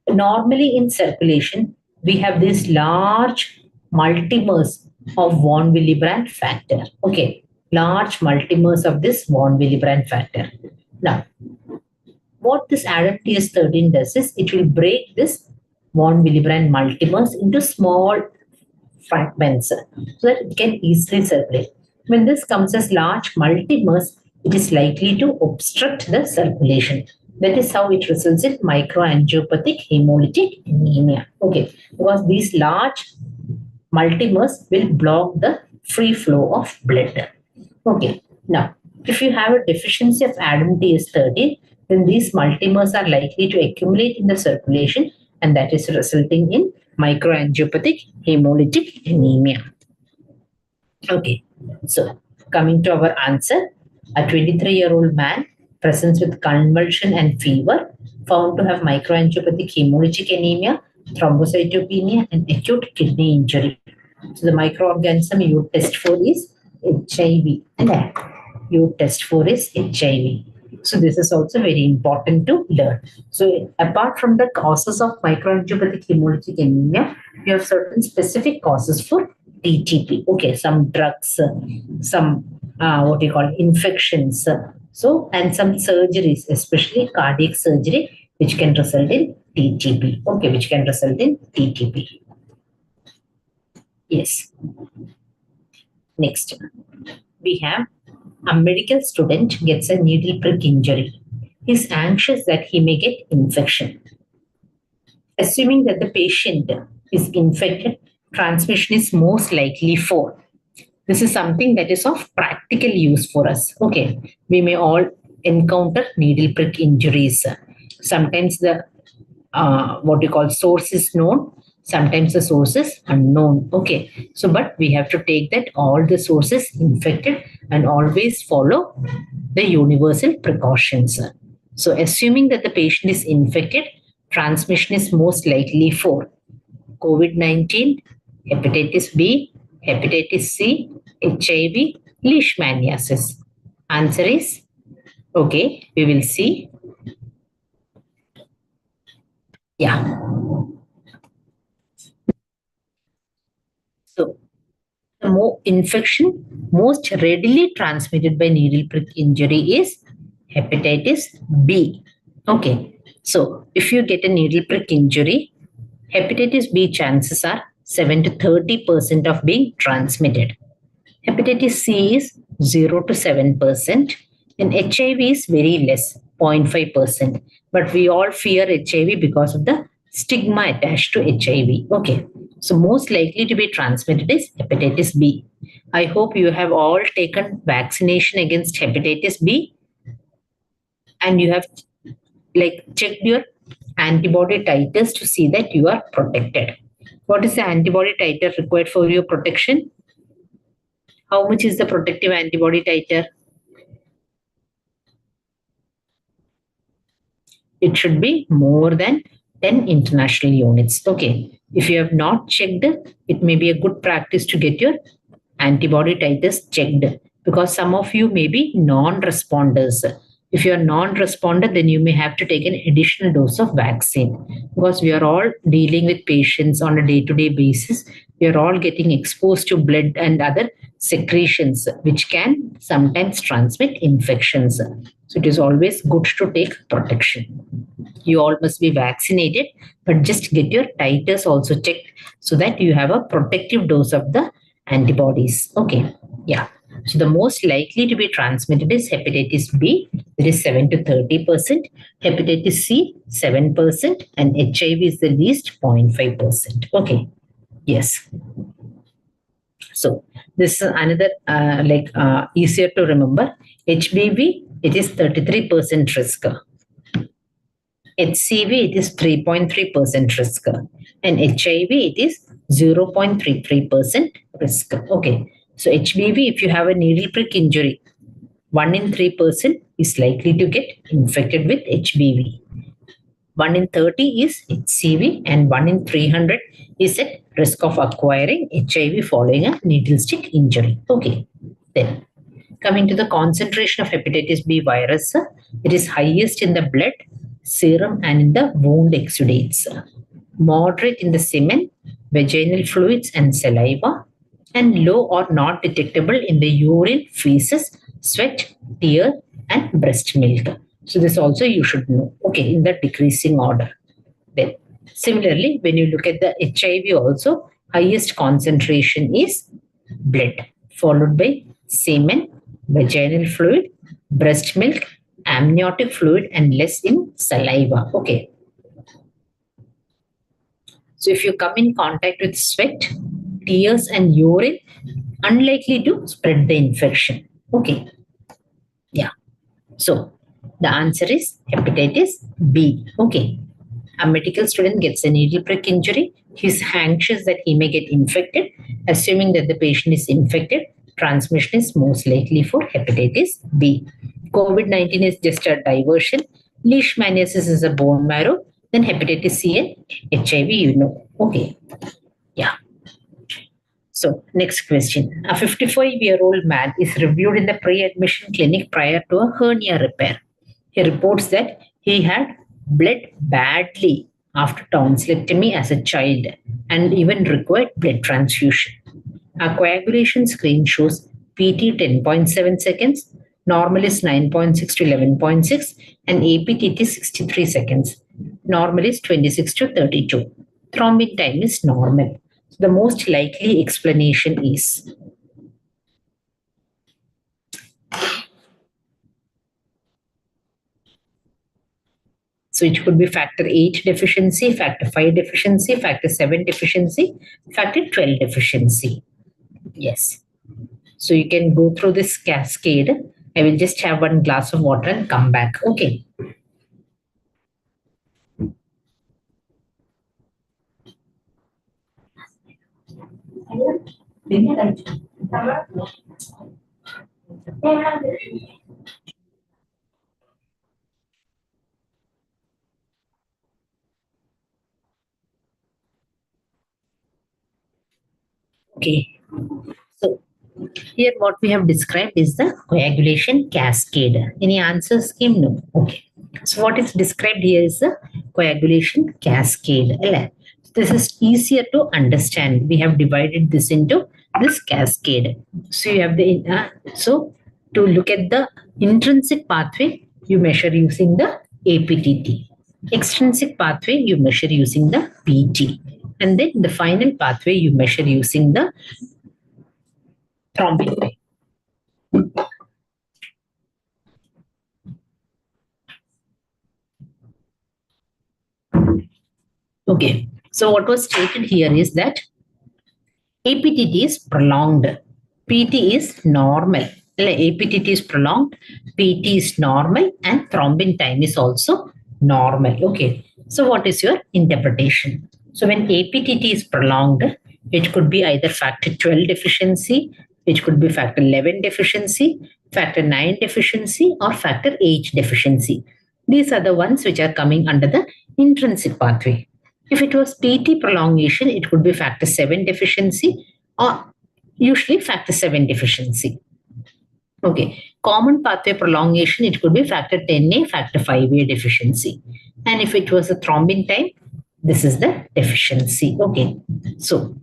Speaker 2: normally in circulation, we have this large multimers of von Willebrand factor. Okay. Large multimers of this von Willebrand factor. Now, what this ADAMTS13 does is it will break this von Willebrand multimers into small fragments so that it can easily circulate. When this comes as large multimers, it is likely to obstruct the circulation. That is how it results in microangiopathic hemolytic anemia. Okay, because these large multimers will block the free flow of blood. Okay, now if you have a deficiency of ADAMTS13, then these multimers are likely to accumulate in the circulation, and that is resulting in microangiopathic hemolytic anemia. Okay, so coming to our answer, a 23-year-old man presents with convulsion and fever, found to have microangiopathic hemolytic anemia, thrombocytopenia, and acute kidney injury. So the microorganism you test for is HIV, and you test for is HIV. So this is also very important to learn. So apart from the causes of microangiopathic hemolytic anemia, you have certain specific causes for TTP. Okay, some drugs, some what you call infections. So, and some surgeries, especially cardiac surgery, which can result in TTP. Okay, which can result in TTP. Yes. Next, we have a medical student gets a needle prick injury. is anxious that he may get infection. Assuming that the patient is infected, transmission is most likely for. This is something that is of practical use for us. Okay, we may all encounter needle prick injuries. Sometimes the what you call source is known, sometimes the source is unknown. Okay, so but we have to take that all the sources infected and always follow the universal precautions. So assuming that the patient is infected, transmission is most likely for COVID-19, hepatitis B, hepatitis C, HIV, leishmaniasis. Answer is okay. We will see. Yeah. So the infection most readily transmitted by needle prick injury is hepatitis B. Okay. So if you get a needle prick injury, hepatitis B chances are 7 to 30% of being transmitted. Hepatitis C is 0 to 7%, and HIV is very less, 0.5%. But we all fear HIV because of the stigma attached to HIV. Okay, so most likely to be transmitted is hepatitis B. I hope you have all taken vaccination against hepatitis B and you have checked your antibody titers to see that you are protected. What is the antibody titer required for your protection? How much is the protective antibody titer? It should be more than 10 international units. Okay. If you have not checked, it may be a good practice to get your antibody titers checked because some of you may be non-responders. If you are non-responder, then you may have to take an additional dose of vaccine because we are all dealing with patients on a day-to-day basis. We are all getting exposed to blood and other secretions, which can sometimes transmit infections. So it is always good to take protection. You all must be vaccinated, but just get your titers also checked so that you have a protective dose of the antibodies. Okay. Yeah. So the most likely to be transmitted is hepatitis B, that is 7 to 30%, hepatitis C, 7%, and HIV is the least, 0.5%. Okay. Yes. So this is another easier to remember. HBV, it is 33% risk. HCV, it is 3.3% risk. And HIV, it is 0.33% risk. Okay. So HBV, if you have a needle prick injury, 1 in 3% is likely to get infected with HBV. 1 in 30 is HCV and 1 in 300 is at risk of acquiring HIV following a needle stick injury. Okay. Then coming to the concentration of hepatitis B virus, it is highest in the blood, serum, and in the wound exudates. Moderate in the semen, vaginal fluids, and saliva, and low or not detectable in the urine, feces, sweat, tear, and breast milk. So this also you should know. Okay, in the decreasing order. Then similarly, when you look at the HIV also, highest concentration is blood, followed by semen, vaginal fluid, breast milk, amniotic fluid, and less in saliva. Okay. So if you come in contact with sweat, tears, and urine, unlikely to spread the infection. Okay. Yeah. So the answer is hepatitis B. Okay. A medical student gets a needle prick injury. He's anxious that he may get infected. Assuming that the patient is infected, transmission is most likely for hepatitis B. COVID-19 is just a diversion. Leishmaniasis is a bone marrow. Then hepatitis C and HIV, you know. Okay. Yeah. So next question. A 55-year-old man is reviewed in the pre-admission clinic prior to a hernia repair. He reports that he had bled badly after tonsillectomy as a child and even required blood transfusion. A coagulation screen shows PT 10.7 seconds, normal is 9.6 to 11.6, and APTT 63 seconds. Normal is 26 to 32. Thrombin time is normal. The most likely explanation is So it could be factor 8 deficiency, factor 5 deficiency, factor 7 deficiency, factor 12 deficiency. Yes. So you can go through this cascade. I will just have one glass of water and come back. Okay. Okay. So here what we have described is the coagulation cascade. Any answers came? No. Okay. So what is described here is the coagulation cascade. This is easier to understand. We have divided this into this cascade. So you have the so to look at the intrinsic pathway, you measure using the APTT. Extrinsic pathway, you measure using the PT. And then the final pathway, you measure using the thrombin way. Okay, so what was stated here is that APTT is prolonged, PT is normal. APTT is prolonged, PT is normal, and thrombin time is also normal. Okay, so what is your interpretation? So when APTT is prolonged, it could be either factor 12 deficiency, it could be factor 11 deficiency, factor 9 deficiency, or factor 8 deficiency. These are the ones which are coming under the intrinsic pathway. If it was PT prolongation, it could be factor 7 deficiency or usually factor 7 deficiency. Okay, common pathway prolongation, it could be factor 10A, factor 5A deficiency. And if it was a thrombin time, this is the deficiency. Okay, so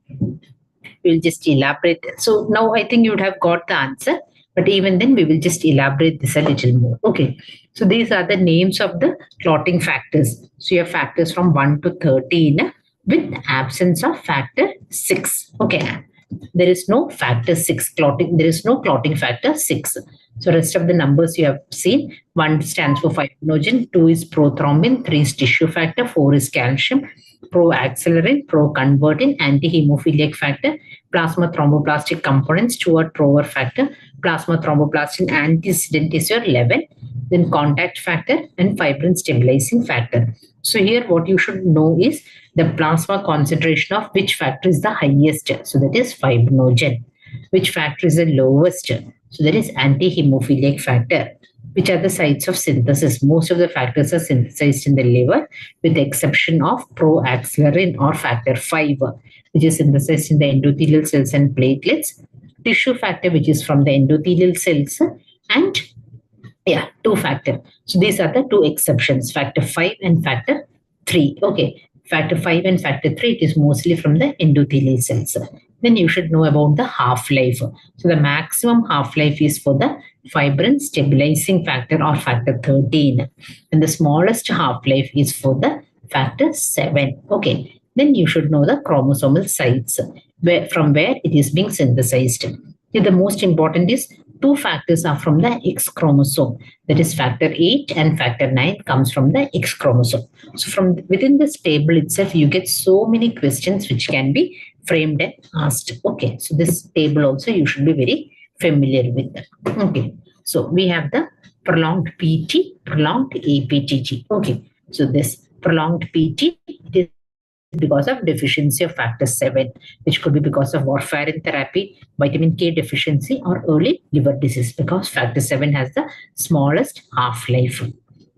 Speaker 2: we'll just elaborate. So now I think you would have got the answer, but even then we will just elaborate this a little more. Okay, so these are the names of the clotting factors. So you have factors from 1 to 13 with absence of factor 6. Okay, there is no factor 6 clotting. There is no clotting factor 6. So rest of the numbers you have seen. 1 stands for fibrinogen, 2 is prothrombin, 3 is tissue factor, 4 is calcium, pro-accelerant, pro-convertin, anti-hemophiliac factor, plasma thromboplastic components, Stewart Trower factor, plasma thromboplastin antecedent is your 11, then contact factor and fibrin stabilizing factor. So here what you should know is the plasma concentration of which factor is the highest. So that is fibrinogen. Which factor is the lowest? So that is anti-hemophiliac factor. Which are the sites of synthesis? Most of the factors are synthesized in the liver with the exception of pro-accelerant or factor 5, which is synthesized in the endothelial cells and platelets, tissue factor, which is from the endothelial cells, and 2 factor. So these are the 2 exceptions, factor 5 and factor 3. Okay, factor 5 and factor 3, it is mostly from the endothelial cells. Then you should know about the half-life. So the maximum half-life is for the fibrin stabilizing factor or factor 13. And the smallest half-life is for the factor 7. Okay, then you should know the chromosomal sites from where it is being synthesized. The most important is 2 factors are from the X chromosome. That is factor 8 and factor 9 comes from the X chromosome. So from within this table itself, you get so many questions which can be framed and asked. Okay, so this table also you should be very familiar with. Okay, so we have the prolonged PT, prolonged APTG. Okay, so this prolonged PT, it is because of deficiency of factor 7, which could be because of warfarin therapy, vitamin K deficiency, or early liver disease, because factor 7 has the smallest half-life.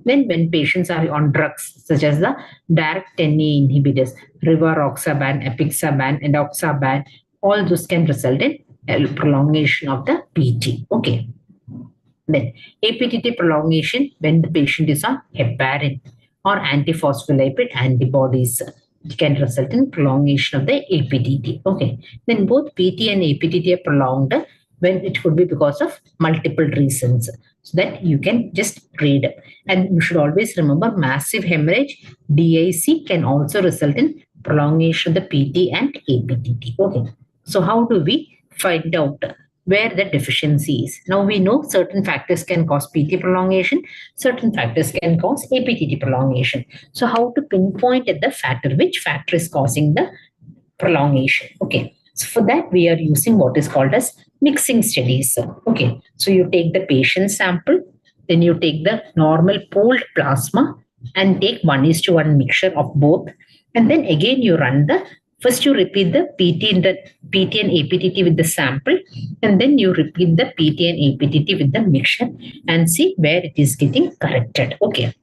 Speaker 2: Then when patients are on drugs such as the direct 10A inhibitors, rivaroxaban, apixaban, endoxaban, all those can result in prolongation of the PT. Okay. Then APTT prolongation when the patient is on heparin or antiphospholipid antibodies can result in prolongation of the APTT. Okay. Then both PT and APTT are prolonged when it could be because of multiple reasons. So that you can just read. And you should always remember massive hemorrhage, DIC can also result in prolongation of the PT and APTT. Okay. So how do we find out where the deficiency is. Now we know certain factors can cause PT prolongation, certain factors can cause APTT prolongation. So how to pinpoint at the factor, which factor is causing the prolongation? Okay, so for that we are using what is called as mixing studies. Okay, so you take the patient sample, then you take the normal pooled plasma and take 1:1 mixture of both, and then again you run the, first you repeat the PT and APTT with the sample, and then you repeat the PT and APTT with the mixture and see where it is getting corrected. Okay,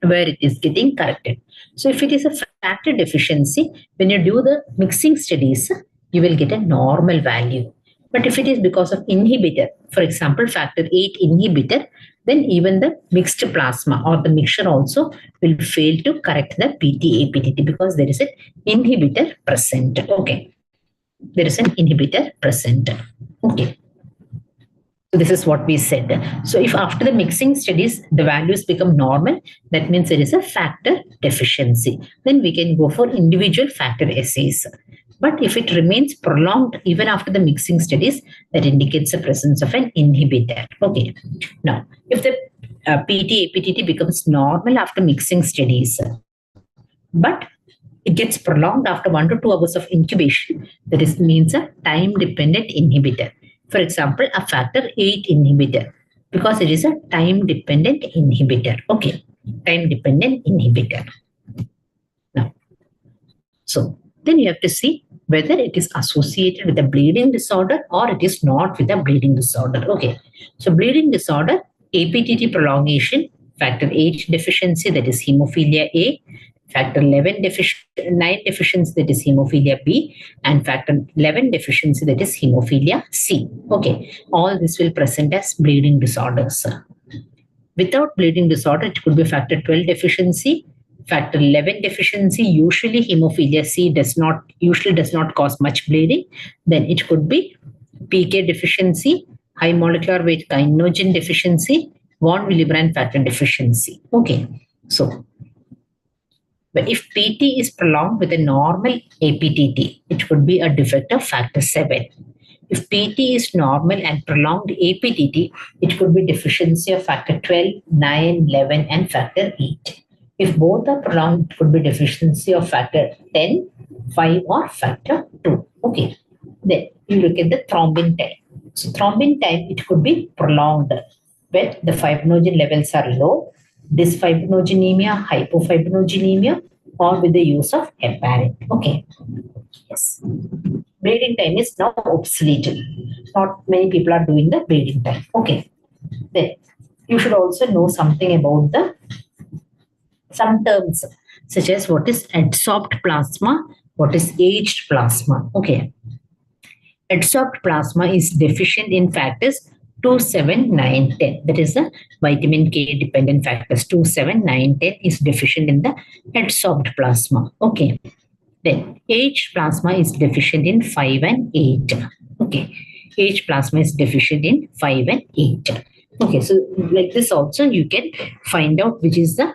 Speaker 2: where it is getting corrected. So if it is a factor deficiency, when you do the mixing studies, you will get a normal value. But if it is because of inhibitor, for example, factor 8 inhibitor, then even the mixed plasma or the mixture also will fail to correct the PT APTT because there is an inhibitor present. Okay, there is an inhibitor present. Okay. So this is what we said. So if after the mixing studies, the values become normal, that means there is a factor deficiency. Then we can go for individual factor assays. But if it remains prolonged even after the mixing studies, that indicates the presence of an inhibitor. Okay. Now, if the PT APTT becomes normal after mixing studies, but it gets prolonged after 1 to 2 hours of incubation, that is means a time-dependent inhibitor. For example, a factor 8 inhibitor, because it is a time-dependent inhibitor. Okay, time-dependent inhibitor. Now, so then you have to see whether it is associated with a bleeding disorder or it is not with a bleeding disorder. Okay, so bleeding disorder, APTT prolongation, factor 8 deficiency, that is hemophilia A, factor 9 deficiency, that is hemophilia B, and factor 11 deficiency, that is hemophilia C. Okay, all this will present as bleeding disorders. Without bleeding disorder, it could be factor 12 deficiency, factor 11 deficiency. Usually hemophilia C does not cause much bleeding. Then it could be PK deficiency, high molecular weight kininogen deficiency, von Willebrand factor deficiency. Okay, so but if PT is prolonged with a normal APTT, it could be a defect of factor 7. If PT is normal and prolonged APTT, it could be deficiency of factor 12, 9, 11, and factor 8. If both are prolonged, it could be deficiency of factor 10, 5, or factor 2. Okay. Then you look at the thrombin time. So thrombin time, it could be prolonged when the fibrinogen levels are low, dysfibrinogenemia, hypofibrinogenemia, or with the use of heparin. Okay. Yes. Bleeding time is now obsolete. Not many people are doing the bleeding time. Okay. Then you should also know something about some terms such as what is adsorbed plasma, what is aged plasma. Okay. Adsorbed plasma is deficient in factors 2, 7, 9, 10. That is the vitamin K dependent factors 2, 7, 9, 10 is deficient in the adsorbed plasma. Okay. Then aged plasma is deficient in 5 and 8. Okay. Aged plasma is deficient in 5 and 8. Okay. So like this also you can find out which is the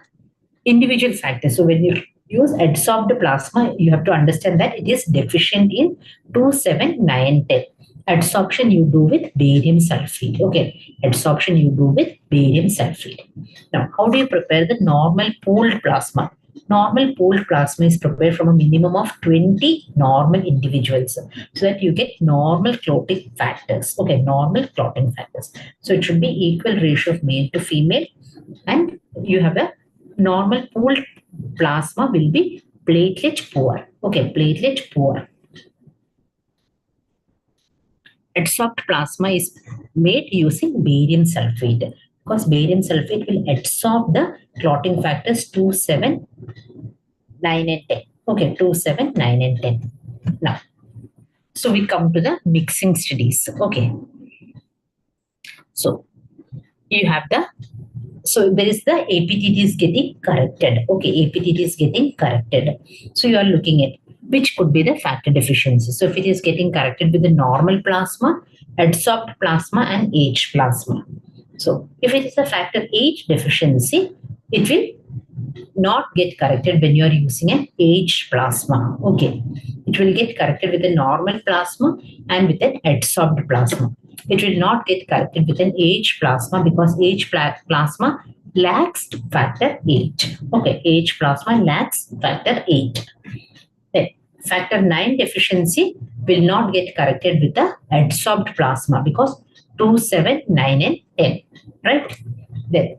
Speaker 2: individual factor. So when you use adsorbed plasma, you have to understand that it is deficient in 2, 7, 9, 10. Adsorption you do with barium sulfate. Okay, adsorption you do with barium sulfate. Now, how do you prepare the normal pooled plasma? Normal pooled plasma is prepared from a minimum of 20 normal individuals so that you get normal clotting factors. Okay, normal clotting factors. So it should be equal ratio of male to female, and you have a normal pooled plasma will be platelet poor. Okay, platelet poor. Adsorbed plasma is made using barium sulfate because barium sulfate will adsorb the clotting factors 2, 7, 9, and 10. Okay, 2, 7, 9, and 10. Now, so we come to the mixing studies. Okay. So you have so there is the APTT is getting corrected. Okay, APTT is getting corrected. So you are looking at which could be the factor deficiency. So if it is getting corrected with the normal plasma, adsorbed plasma, and aged plasma. So if it is a factor 8 deficiency, it will not get corrected when you are using an aged plasma. Okay, it will get corrected with a normal plasma and with an adsorbed plasma. it will not get corrected with an age plasma because age plasma lacks factor 8. Okay, age plasma lacks factor 8. Then factor 9 deficiency will not get corrected with the adsorbed plasma because 2, 7, 9 and 10. Right? Then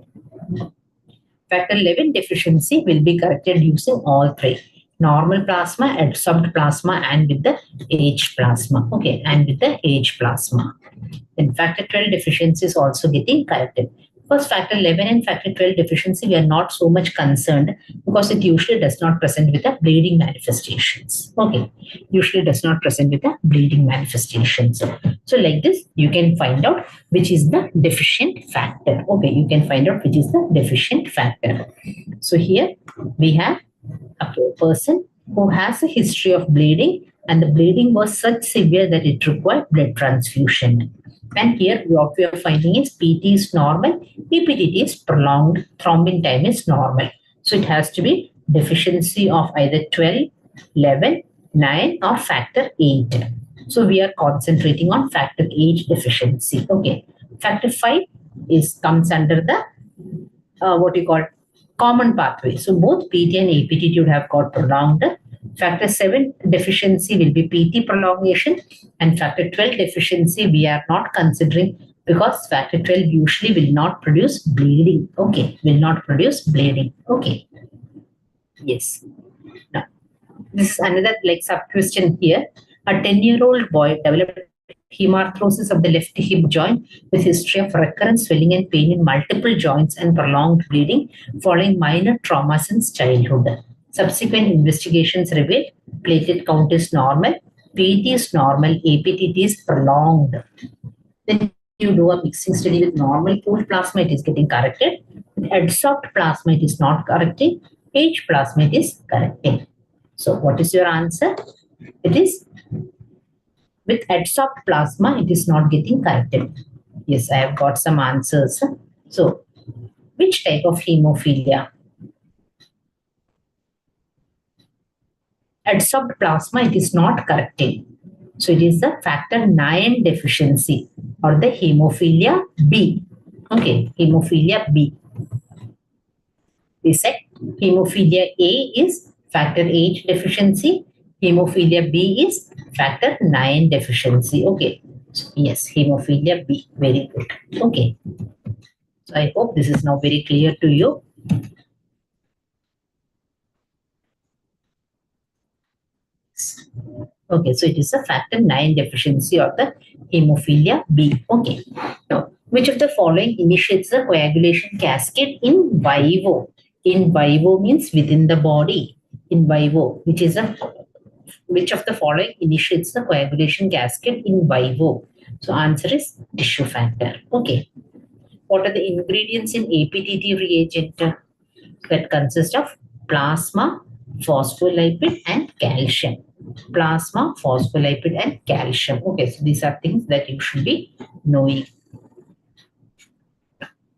Speaker 2: factor 11 deficiency will be corrected using all three. Normal plasma, adsorbed plasma and with the age plasma. Okay, and with the age plasma. Then factor 12 deficiency is also getting corrected. Because factor 11 and factor 12 deficiency, we are not so much concerned because it usually does not present with the bleeding manifestations. Okay, usually does not present with the bleeding manifestations. So like this, you can find out which is the deficient factor. Okay, you can find out which is the deficient factor. So here we have a person who has a history of bleeding and the bleeding was such severe that it required blood transfusion. And here what we are finding is PT is normal, EPTT is prolonged, thrombin time is normal. So it has to be deficiency of either 12, 11, 9 or factor 8. So we are concentrating on factor 8 deficiency. Okay. Factor 5 comes under the what you call common pathway. So both PT and APTT would have got prolonged. Factor 7 deficiency will be PT prolongation and factor 12 deficiency we are not considering because factor 12 usually will not produce bleeding. Okay, will not produce bleeding. Okay. Yes. Now, this is another like sub question here. A 10-year-old boy developed hemarthrosis of the left hip joint with history of recurrent swelling and pain in multiple joints and prolonged bleeding following minor trauma since childhood. Subsequent investigations revealed platelet count is normal, PT is normal, APTT is prolonged. Then you do a mixing study with normal pooled plasma, it is getting corrected. With adsorbed plasma, it is not correcting. Age plasma, it is correcting. So what is your answer? It is with adsorbed plasma, it is not getting corrected. Yes, I have got some answers. So which type of hemophilia? Adsorbed plasma, it is not correcting. So it is the factor 9 deficiency or the hemophilia B. Okay, hemophilia B. We said hemophilia A is factor 8 deficiency. Hemophilia B is factor 9 deficiency. Okay. So yes, hemophilia B. Very good. Okay. So I hope this is now very clear to you. Okay, so it is a factor 9 deficiency or the hemophilia B. Okay. Now, which of the following initiates the coagulation cascade in vivo? In vivo means within the body. In vivo, which of the following initiates the coagulation cascade in vivo? So answer is tissue factor. Okay. What are the ingredients in APTT reagent? That consist of plasma, phospholipid and calcium. Plasma, phospholipid and calcium. Okay, so these are things that you should be knowing.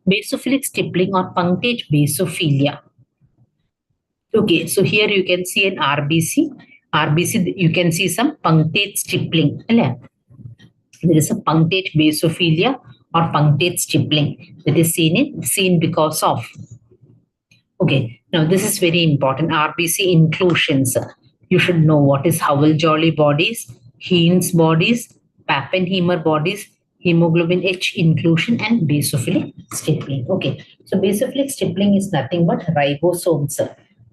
Speaker 2: Basophilic stippling or punctate basophilia. Okay, so here you can see an RBC. RBC, you can see some punctate stippling. There is a punctate basophilia or punctate stippling that is seen because of. Okay, now this is very important. RBC inclusions. You should know what is Howell-Jolly bodies, Heinz bodies, Pappenheimer bodies, hemoglobin H inclusion, and basophilic stippling. Okay, so basophilic stippling is nothing but ribosomes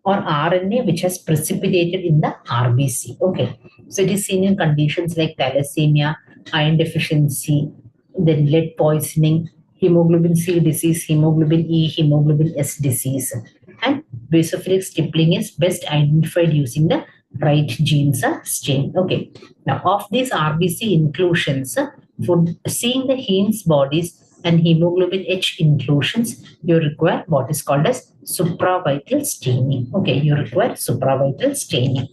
Speaker 2: or RNA which has precipitated in the RBC. Okay, so it is seen in conditions like thalassemia, iron deficiency, then lead poisoning, hemoglobin C disease, hemoglobin E, hemoglobin S disease. And basophilic stippling is best identified using the right genes stain. Okay, now of these RBC inclusions, for seeing the Heinz bodies and hemoglobin H inclusions, you require what is called as supravital staining. Okay, you require supravital staining.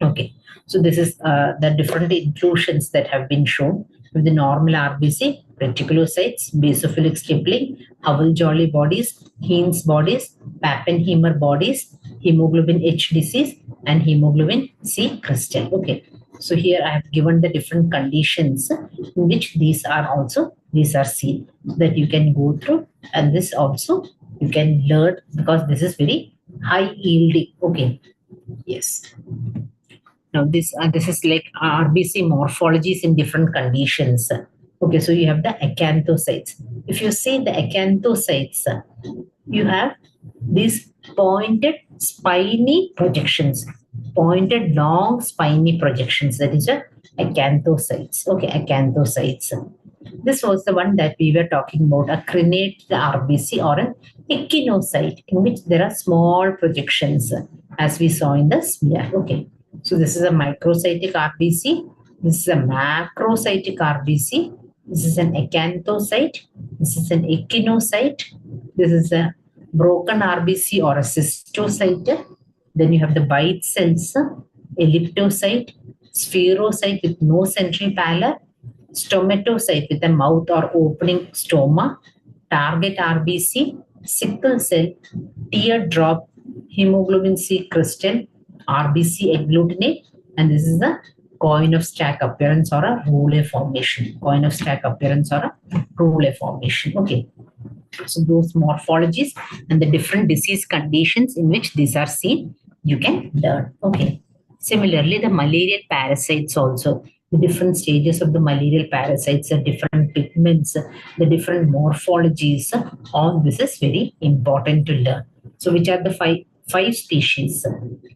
Speaker 2: Okay, so this is the different inclusions that have been shown with the normal RBC, reticulocytes, basophilic stippling, Howell-Jolly bodies, Heinz bodies, Pappenheimer bodies, hemoglobin H disease, and hemoglobin C crystal. Okay, so here I have given the different conditions in which these are seen, that you can go through, and this also you can learn because this is very high yielding. Okay. Yes. Now this is like RBC morphologies in different conditions. Okay, so you have the acanthocytes. If you see the acanthocytes, you have these pointed spiny projections, pointed long spiny projections. That is a acanthocytes. Okay, acanthocytes. This was the one that we were talking about, a crenate RBC or an echinocyte, in which there are small projections, as we saw in the smear. Okay, so this is a microcytic RBC. This is a macrocytic RBC. This is an acanthocyte. This is an echinocyte. This is a broken RBC or a cystocyte. Then you have the bite cells, elliptocyte, spherocyte with no central pallor, stomatocyte with a mouth or opening stoma, target RBC, sickle cell, teardrop, hemoglobin C crystal, RBC agglutinate, and this is the coin of stack appearance or a rouleau formation. Coin of stack appearance or a rouleau formation. Okay. So those morphologies and the different disease conditions in which these are seen, you can learn. Okay. Similarly, the malarial parasites also, the different stages of the malarial parasites, the different pigments, the different morphologies, all this is very important to learn. So which are the five species?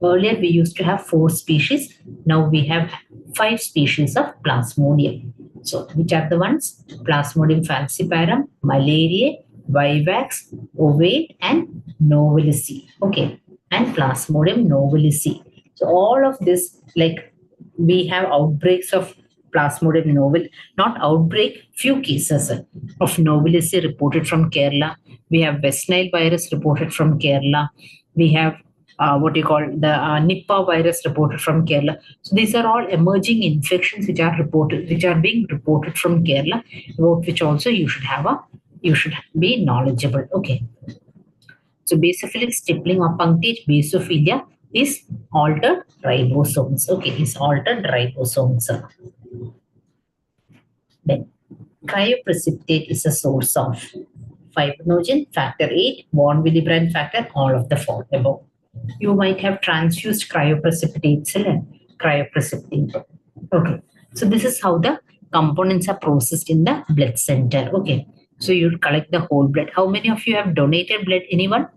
Speaker 2: Earlier we used to have 4 species. Now we have 5 species of Plasmodium. So which are the ones? Plasmodium falciparum, malariae, vivax, ovate, and novelici. Okay, and Plasmodium novelici. So all of this, like we have outbreaks of Plasmodium novel, not outbreak, few cases of novelici reported from Kerala. We have West Nile virus reported from Kerala. We have what you call the Nipah virus reported from Kerala. So these are all emerging infections which are being reported from Kerala, about which also you should be knowledgeable. Okay. So basophilic stippling or punctate basophilia is altered ribosomes. Okay, is altered ribosomes. Then cryoprecipitate is a source of fibrinogen, factor 8, von Willebrand factor, all of the 4 above. You might have transfused cryoprecipitate cell and cryoprecipitate. Okay, so this is how the components are processed in the blood center. Okay, so you collect the whole blood. How many of you have donated blood? Anyone?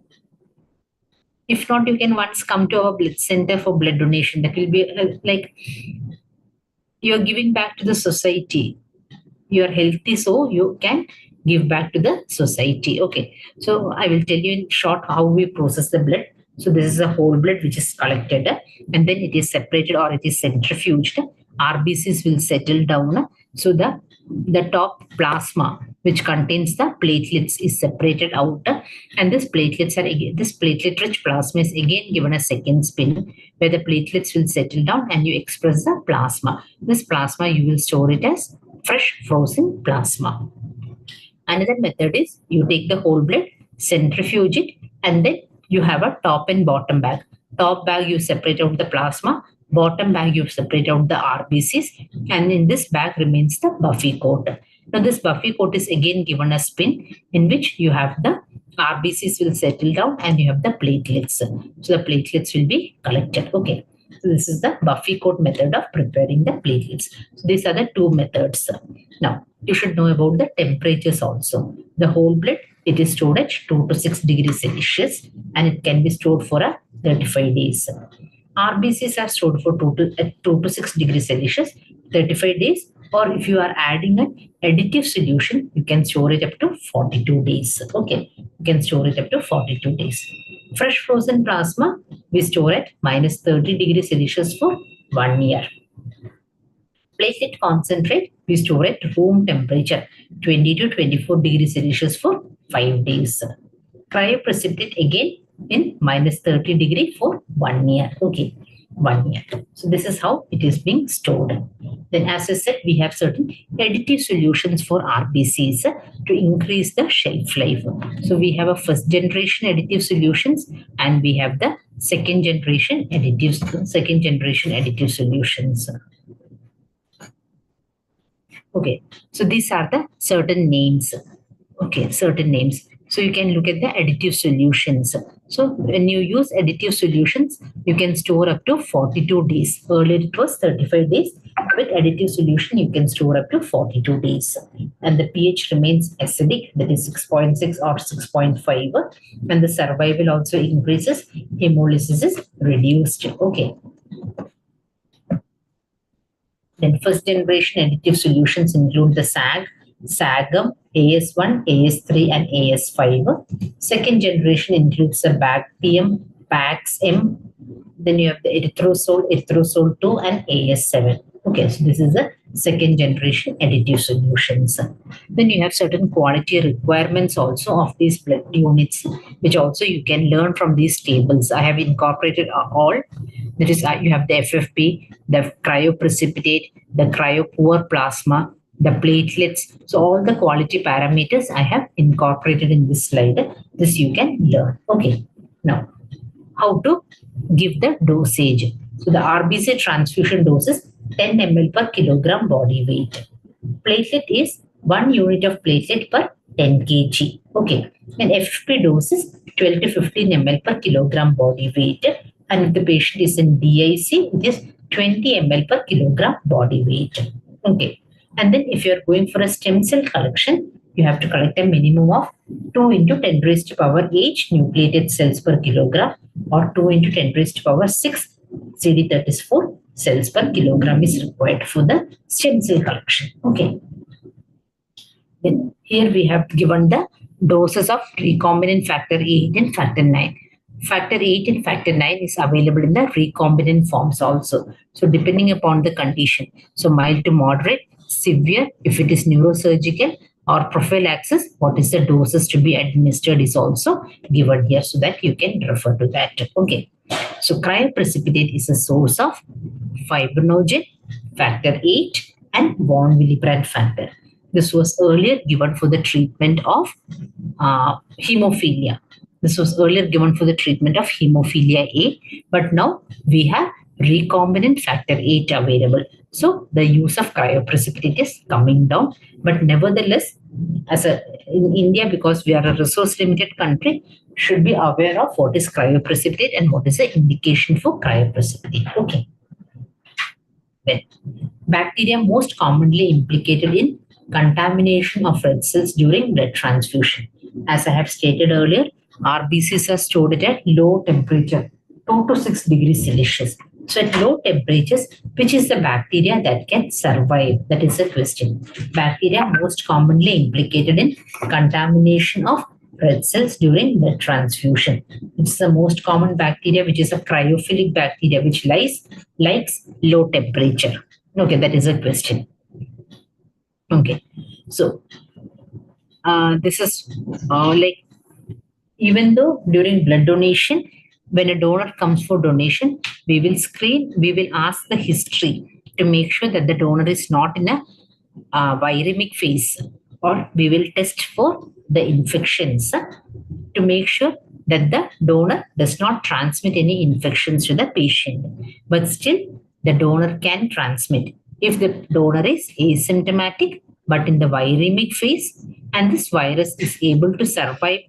Speaker 2: If not, you can once come to our blood center for blood donation. That will be like you're giving back to the society. You're healthy, so you can give back to the society. Okay, so I will tell you in short how we process the blood. So this is a whole blood which is collected and then it is separated or it is centrifuged. RBCs will settle down. So the top plasma which contains the platelets is separated out, and this platelet rich plasma is again given a second spin where the platelets will settle down and you express the plasma. This plasma you will store it as fresh frozen plasma. Another method is you take the whole blood, centrifuge it, and then you have a top and bottom bag. Top bag you separate out the plasma, bottom bag you separate out the RBCs, and in this bag remains the buffy coat. Now this buffy coat is again given a spin in which you have the RBCs will settle down and you have the platelets. So the platelets will be collected. Okay. So this is the buffy coat method of preparing the platelets. So these are the 2 methods. Now you should know about the temperatures also. The whole blood, it is stored at 2 to 6 degrees Celsius and it can be stored for 35 days. RBCs are stored for 2 to 6 degrees Celsius, 35 days, or if you are adding an additive solution, you can store it up to 42 days. Okay, you can store it up to 42 days. Fresh frozen plasma, we store at minus 30 degrees Celsius for 1 year. Platelet concentrate, we store at room temperature, 20 to 24 degrees Celsius for 5 days. Cryoprecipitate again in minus 30 degree for 1 year. Okay, 1 year. So this is how it is being stored. Then as I said, we have certain additive solutions for RBCs to increase the shelf life. So we have a first generation additive solutions and we have the second generation additive solutions. Okay, so these are the certain names. Okay, certain names. So you can look at the additive solutions. So when you use additive solutions, you can store up to 42 days. Earlier it was 35 days. With additive solution, you can store up to 42 days. And the pH remains acidic, that is 6.6 or 6.5. And the survival also increases. Hemolysis is reduced. Okay. Then first generation additive solutions include the SAG, SAGM, AS1, AS3, and AS5. Second generation includes the Bactium, PAX-M. Then you have the erythrosol, erythrosol 2, and AS7. Okay, so this is the second generation additive solutions. Then you have certain quality requirements also of these blood units, which also you can learn from these tables. I have incorporated all. That is, you have the FFP, the cryoprecipitate, the cryopoor plasma, the platelets. So all the quality parameters I have incorporated in this slide. This you can learn. Okay. Now, how to give the dosage. So the RBC transfusion dose is 10 ml per kilogram body weight. Platelet is 1 unit of platelet per 10 kg. Okay. And FFP dose is 12 to 15 ml per kilogram body weight. And if the patient is in DIC, it is 20 ml per kilogram body weight. Okay. And then if you are going for a stem cell collection, you have to collect a minimum of 2 into 10 raised to power 8 nucleated cells per kilogram or 2 into 10 raised to power 6 CD34 cells per kilogram is required for the stem cell collection. Okay. Then here we have given the doses of recombinant factor 8 and factor 9. Factor 8 and factor 9 is available in the recombinant forms also. So depending upon the condition. So mild to moderate, severe, if it is neurosurgical or prophylaxis, what is the doses to be administered is also given here so that you can refer to that. Okay. So cryoprecipitate is a source of fibrinogen, factor 8 and von Willebrand factor. This was earlier given for the treatment of hemophilia. This was earlier given for the treatment of hemophilia A, but now we have recombinant factor 8 available. So the use of cryoprecipitate is coming down, but nevertheless, in India, because we are a resource limited country, should be aware of what is cryoprecipitate and what is the indication for cryoprecipitate. Okay. Then, bacteria most commonly implicated in contamination of red cells during blood transfusion. As I have stated earlier, RBCs are stored at low temperature, 2 to 6 degrees Celsius. So at low temperatures, which is the bacteria that can survive? That is the question. Bacteria most commonly implicated in contamination of red cells during blood transfusion. It's the most common bacteria, which is a cryophilic bacteria, which likes low temperature. Okay, that is a question. Okay, so this is like, even though during blood donation, when a donor comes for donation, we will ask the history to make sure that the donor is not in a viremic phase, or we will test for the infections to make sure that the donor does not transmit any infections to the patient. But still, the donor can transmit if the donor is asymptomatic but in the viremic phase, and this virus is able to survive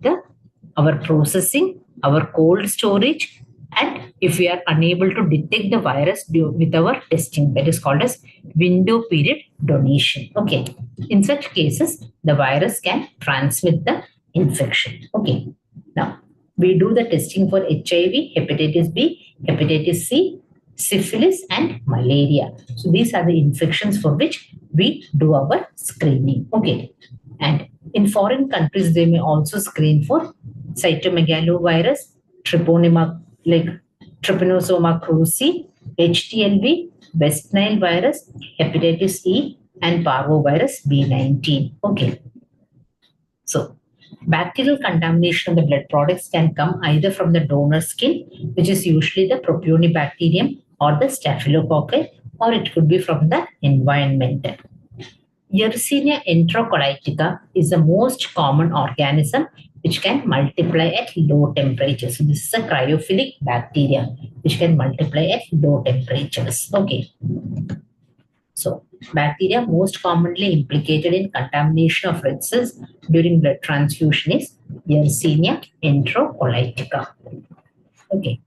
Speaker 2: our processing, our cold storage, and if we are unable to detect the virus with our testing, that is called as window period donation. Okay. In such cases, the virus can transmit the infection. Okay. Now, we do the testing for HIV, hepatitis B, hepatitis C, syphilis, and malaria. So these are the infections for which we do our screening. Okay. And in foreign countries, they may also screen for cytomegalovirus, trypanosoma cruzi, HTLV, West Nile virus, hepatitis E, and parvovirus B19. Okay. So, bacterial contamination of the blood products can come either from the donor skin, which is usually the Propionibacterium or the Staphylococci, or it could be from the environment. Yersinia enterocolitica is the most common organism which can multiply at low temperatures. So this is a cryophilic bacteria which can multiply at low temperatures. Okay. So bacteria most commonly implicated in contamination of red cells during blood transfusion is Yersinia enterocolitica. Okay.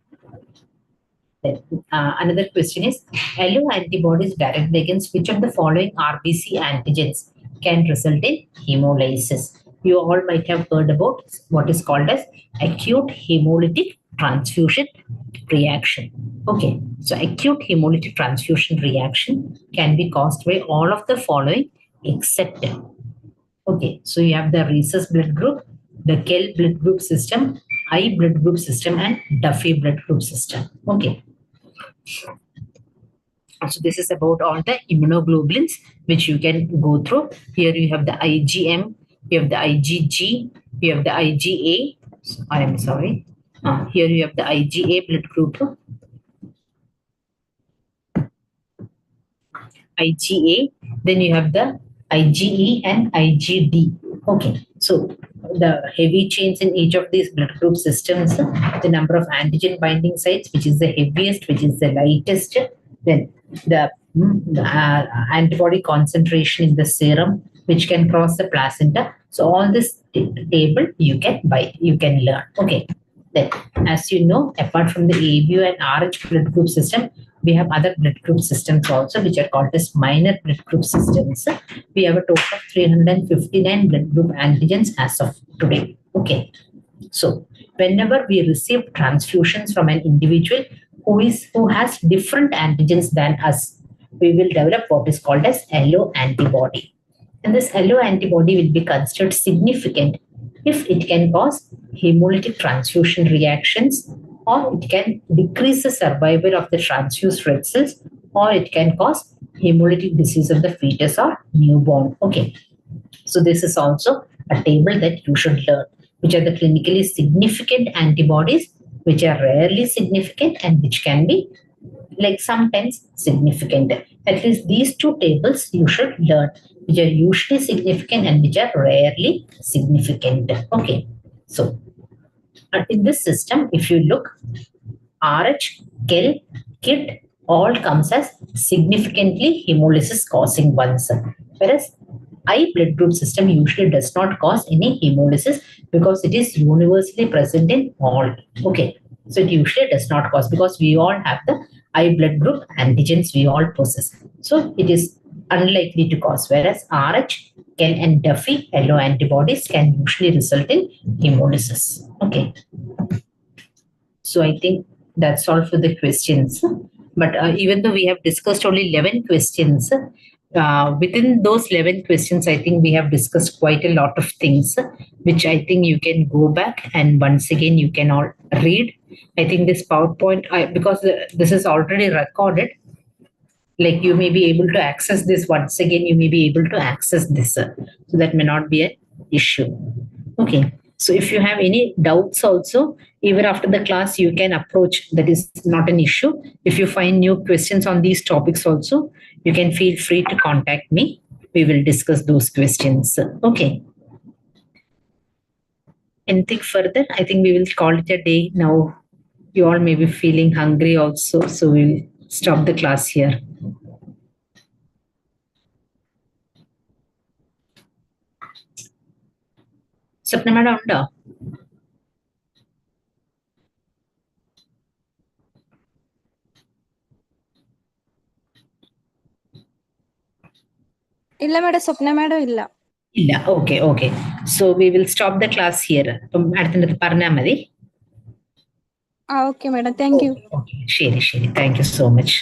Speaker 2: Then, another question is, allo antibodies directed against which of the following RBC antigens can result in hemolysis? You all might have heard about what is called as acute hemolytic transfusion reaction. Okay, so acute hemolytic transfusion reaction can be caused by all of the following except. Okay, so you have the rhesus blood group, the Kell blood group system, I blood group system, and Duffy blood group system. Okay. So this is about all the immunoglobulins which you can go through. Here you have the IgM, you have the IgG, you have the IgA. I am sorry. Here you have the IgA blood group, IgA. Then you have the IgE and IgD. Okay, so the heavy chains in each of these blood group systems, the number of antigen binding sites, which is the heaviest, which is the lightest, then the antibody concentration in the serum, which can cross the placenta. So all this table you can learn. Okay. Then, as you know, apart from the ABO and RH blood group system, we have other blood group systems also, which are called as minor blood group systems. We have a total of 359 blood group antigens as of today. Okay. So whenever we receive transfusions from an individual who has different antigens than us, we will develop what is called as allo antibody. And this allo antibody will be considered significant if it can cause hemolytic transfusion reactions, or it can decrease the survival of the transfused red cells, or it can cause hemolytic disease of the fetus or newborn. Okay. So this is also a table that you should learn, which are the clinically significant antibodies, which are rarely significant, and which can be like sometimes significant. At least these two tables you should learn, which are usually significant and which are rarely significant. Okay. So in this system, if you look, RH, Kell, KIT all comes as significantly hemolysis causing ones. Whereas I blood group system usually does not cause any hemolysis because it is universally present in all. Okay. So it usually does not cause, because we all have the I blood group antigens we all possess. So it is unlikely to cause, whereas RH, Kell, and Duffy allo antibodies can usually result in hemolysis. Okay. So I think that's all for the questions. But even though we have discussed only 11 questions, within those 11 questions, I think we have discussed quite a lot of things, which I think you can go back and once again you can all read. I think this PowerPoint, because this is already recorded, like you may be able to access this once again, you may be able to access this. So that may not be an issue. Okay. So if you have any doubts also, even after the class, you can approach. That is not an issue. If you find new questions on these topics also, you can feel free to contact me. We will discuss those questions. Okay. Anything further? I think we will call it a day now. You all may be feeling hungry also, so we'll stop the class here. Sapna madam undo?
Speaker 4: ഇല്ല madam, സ്വപ്ന madam ഇല്ല.
Speaker 2: ഇല്ല. Okay okay. So we will stop the class here. അപ്പം അടുത്തിൻ്റെ പറഞ്ഞാൽ മതി.
Speaker 4: Okay madam, thank you.
Speaker 2: ശരി ശരി, thank you so much.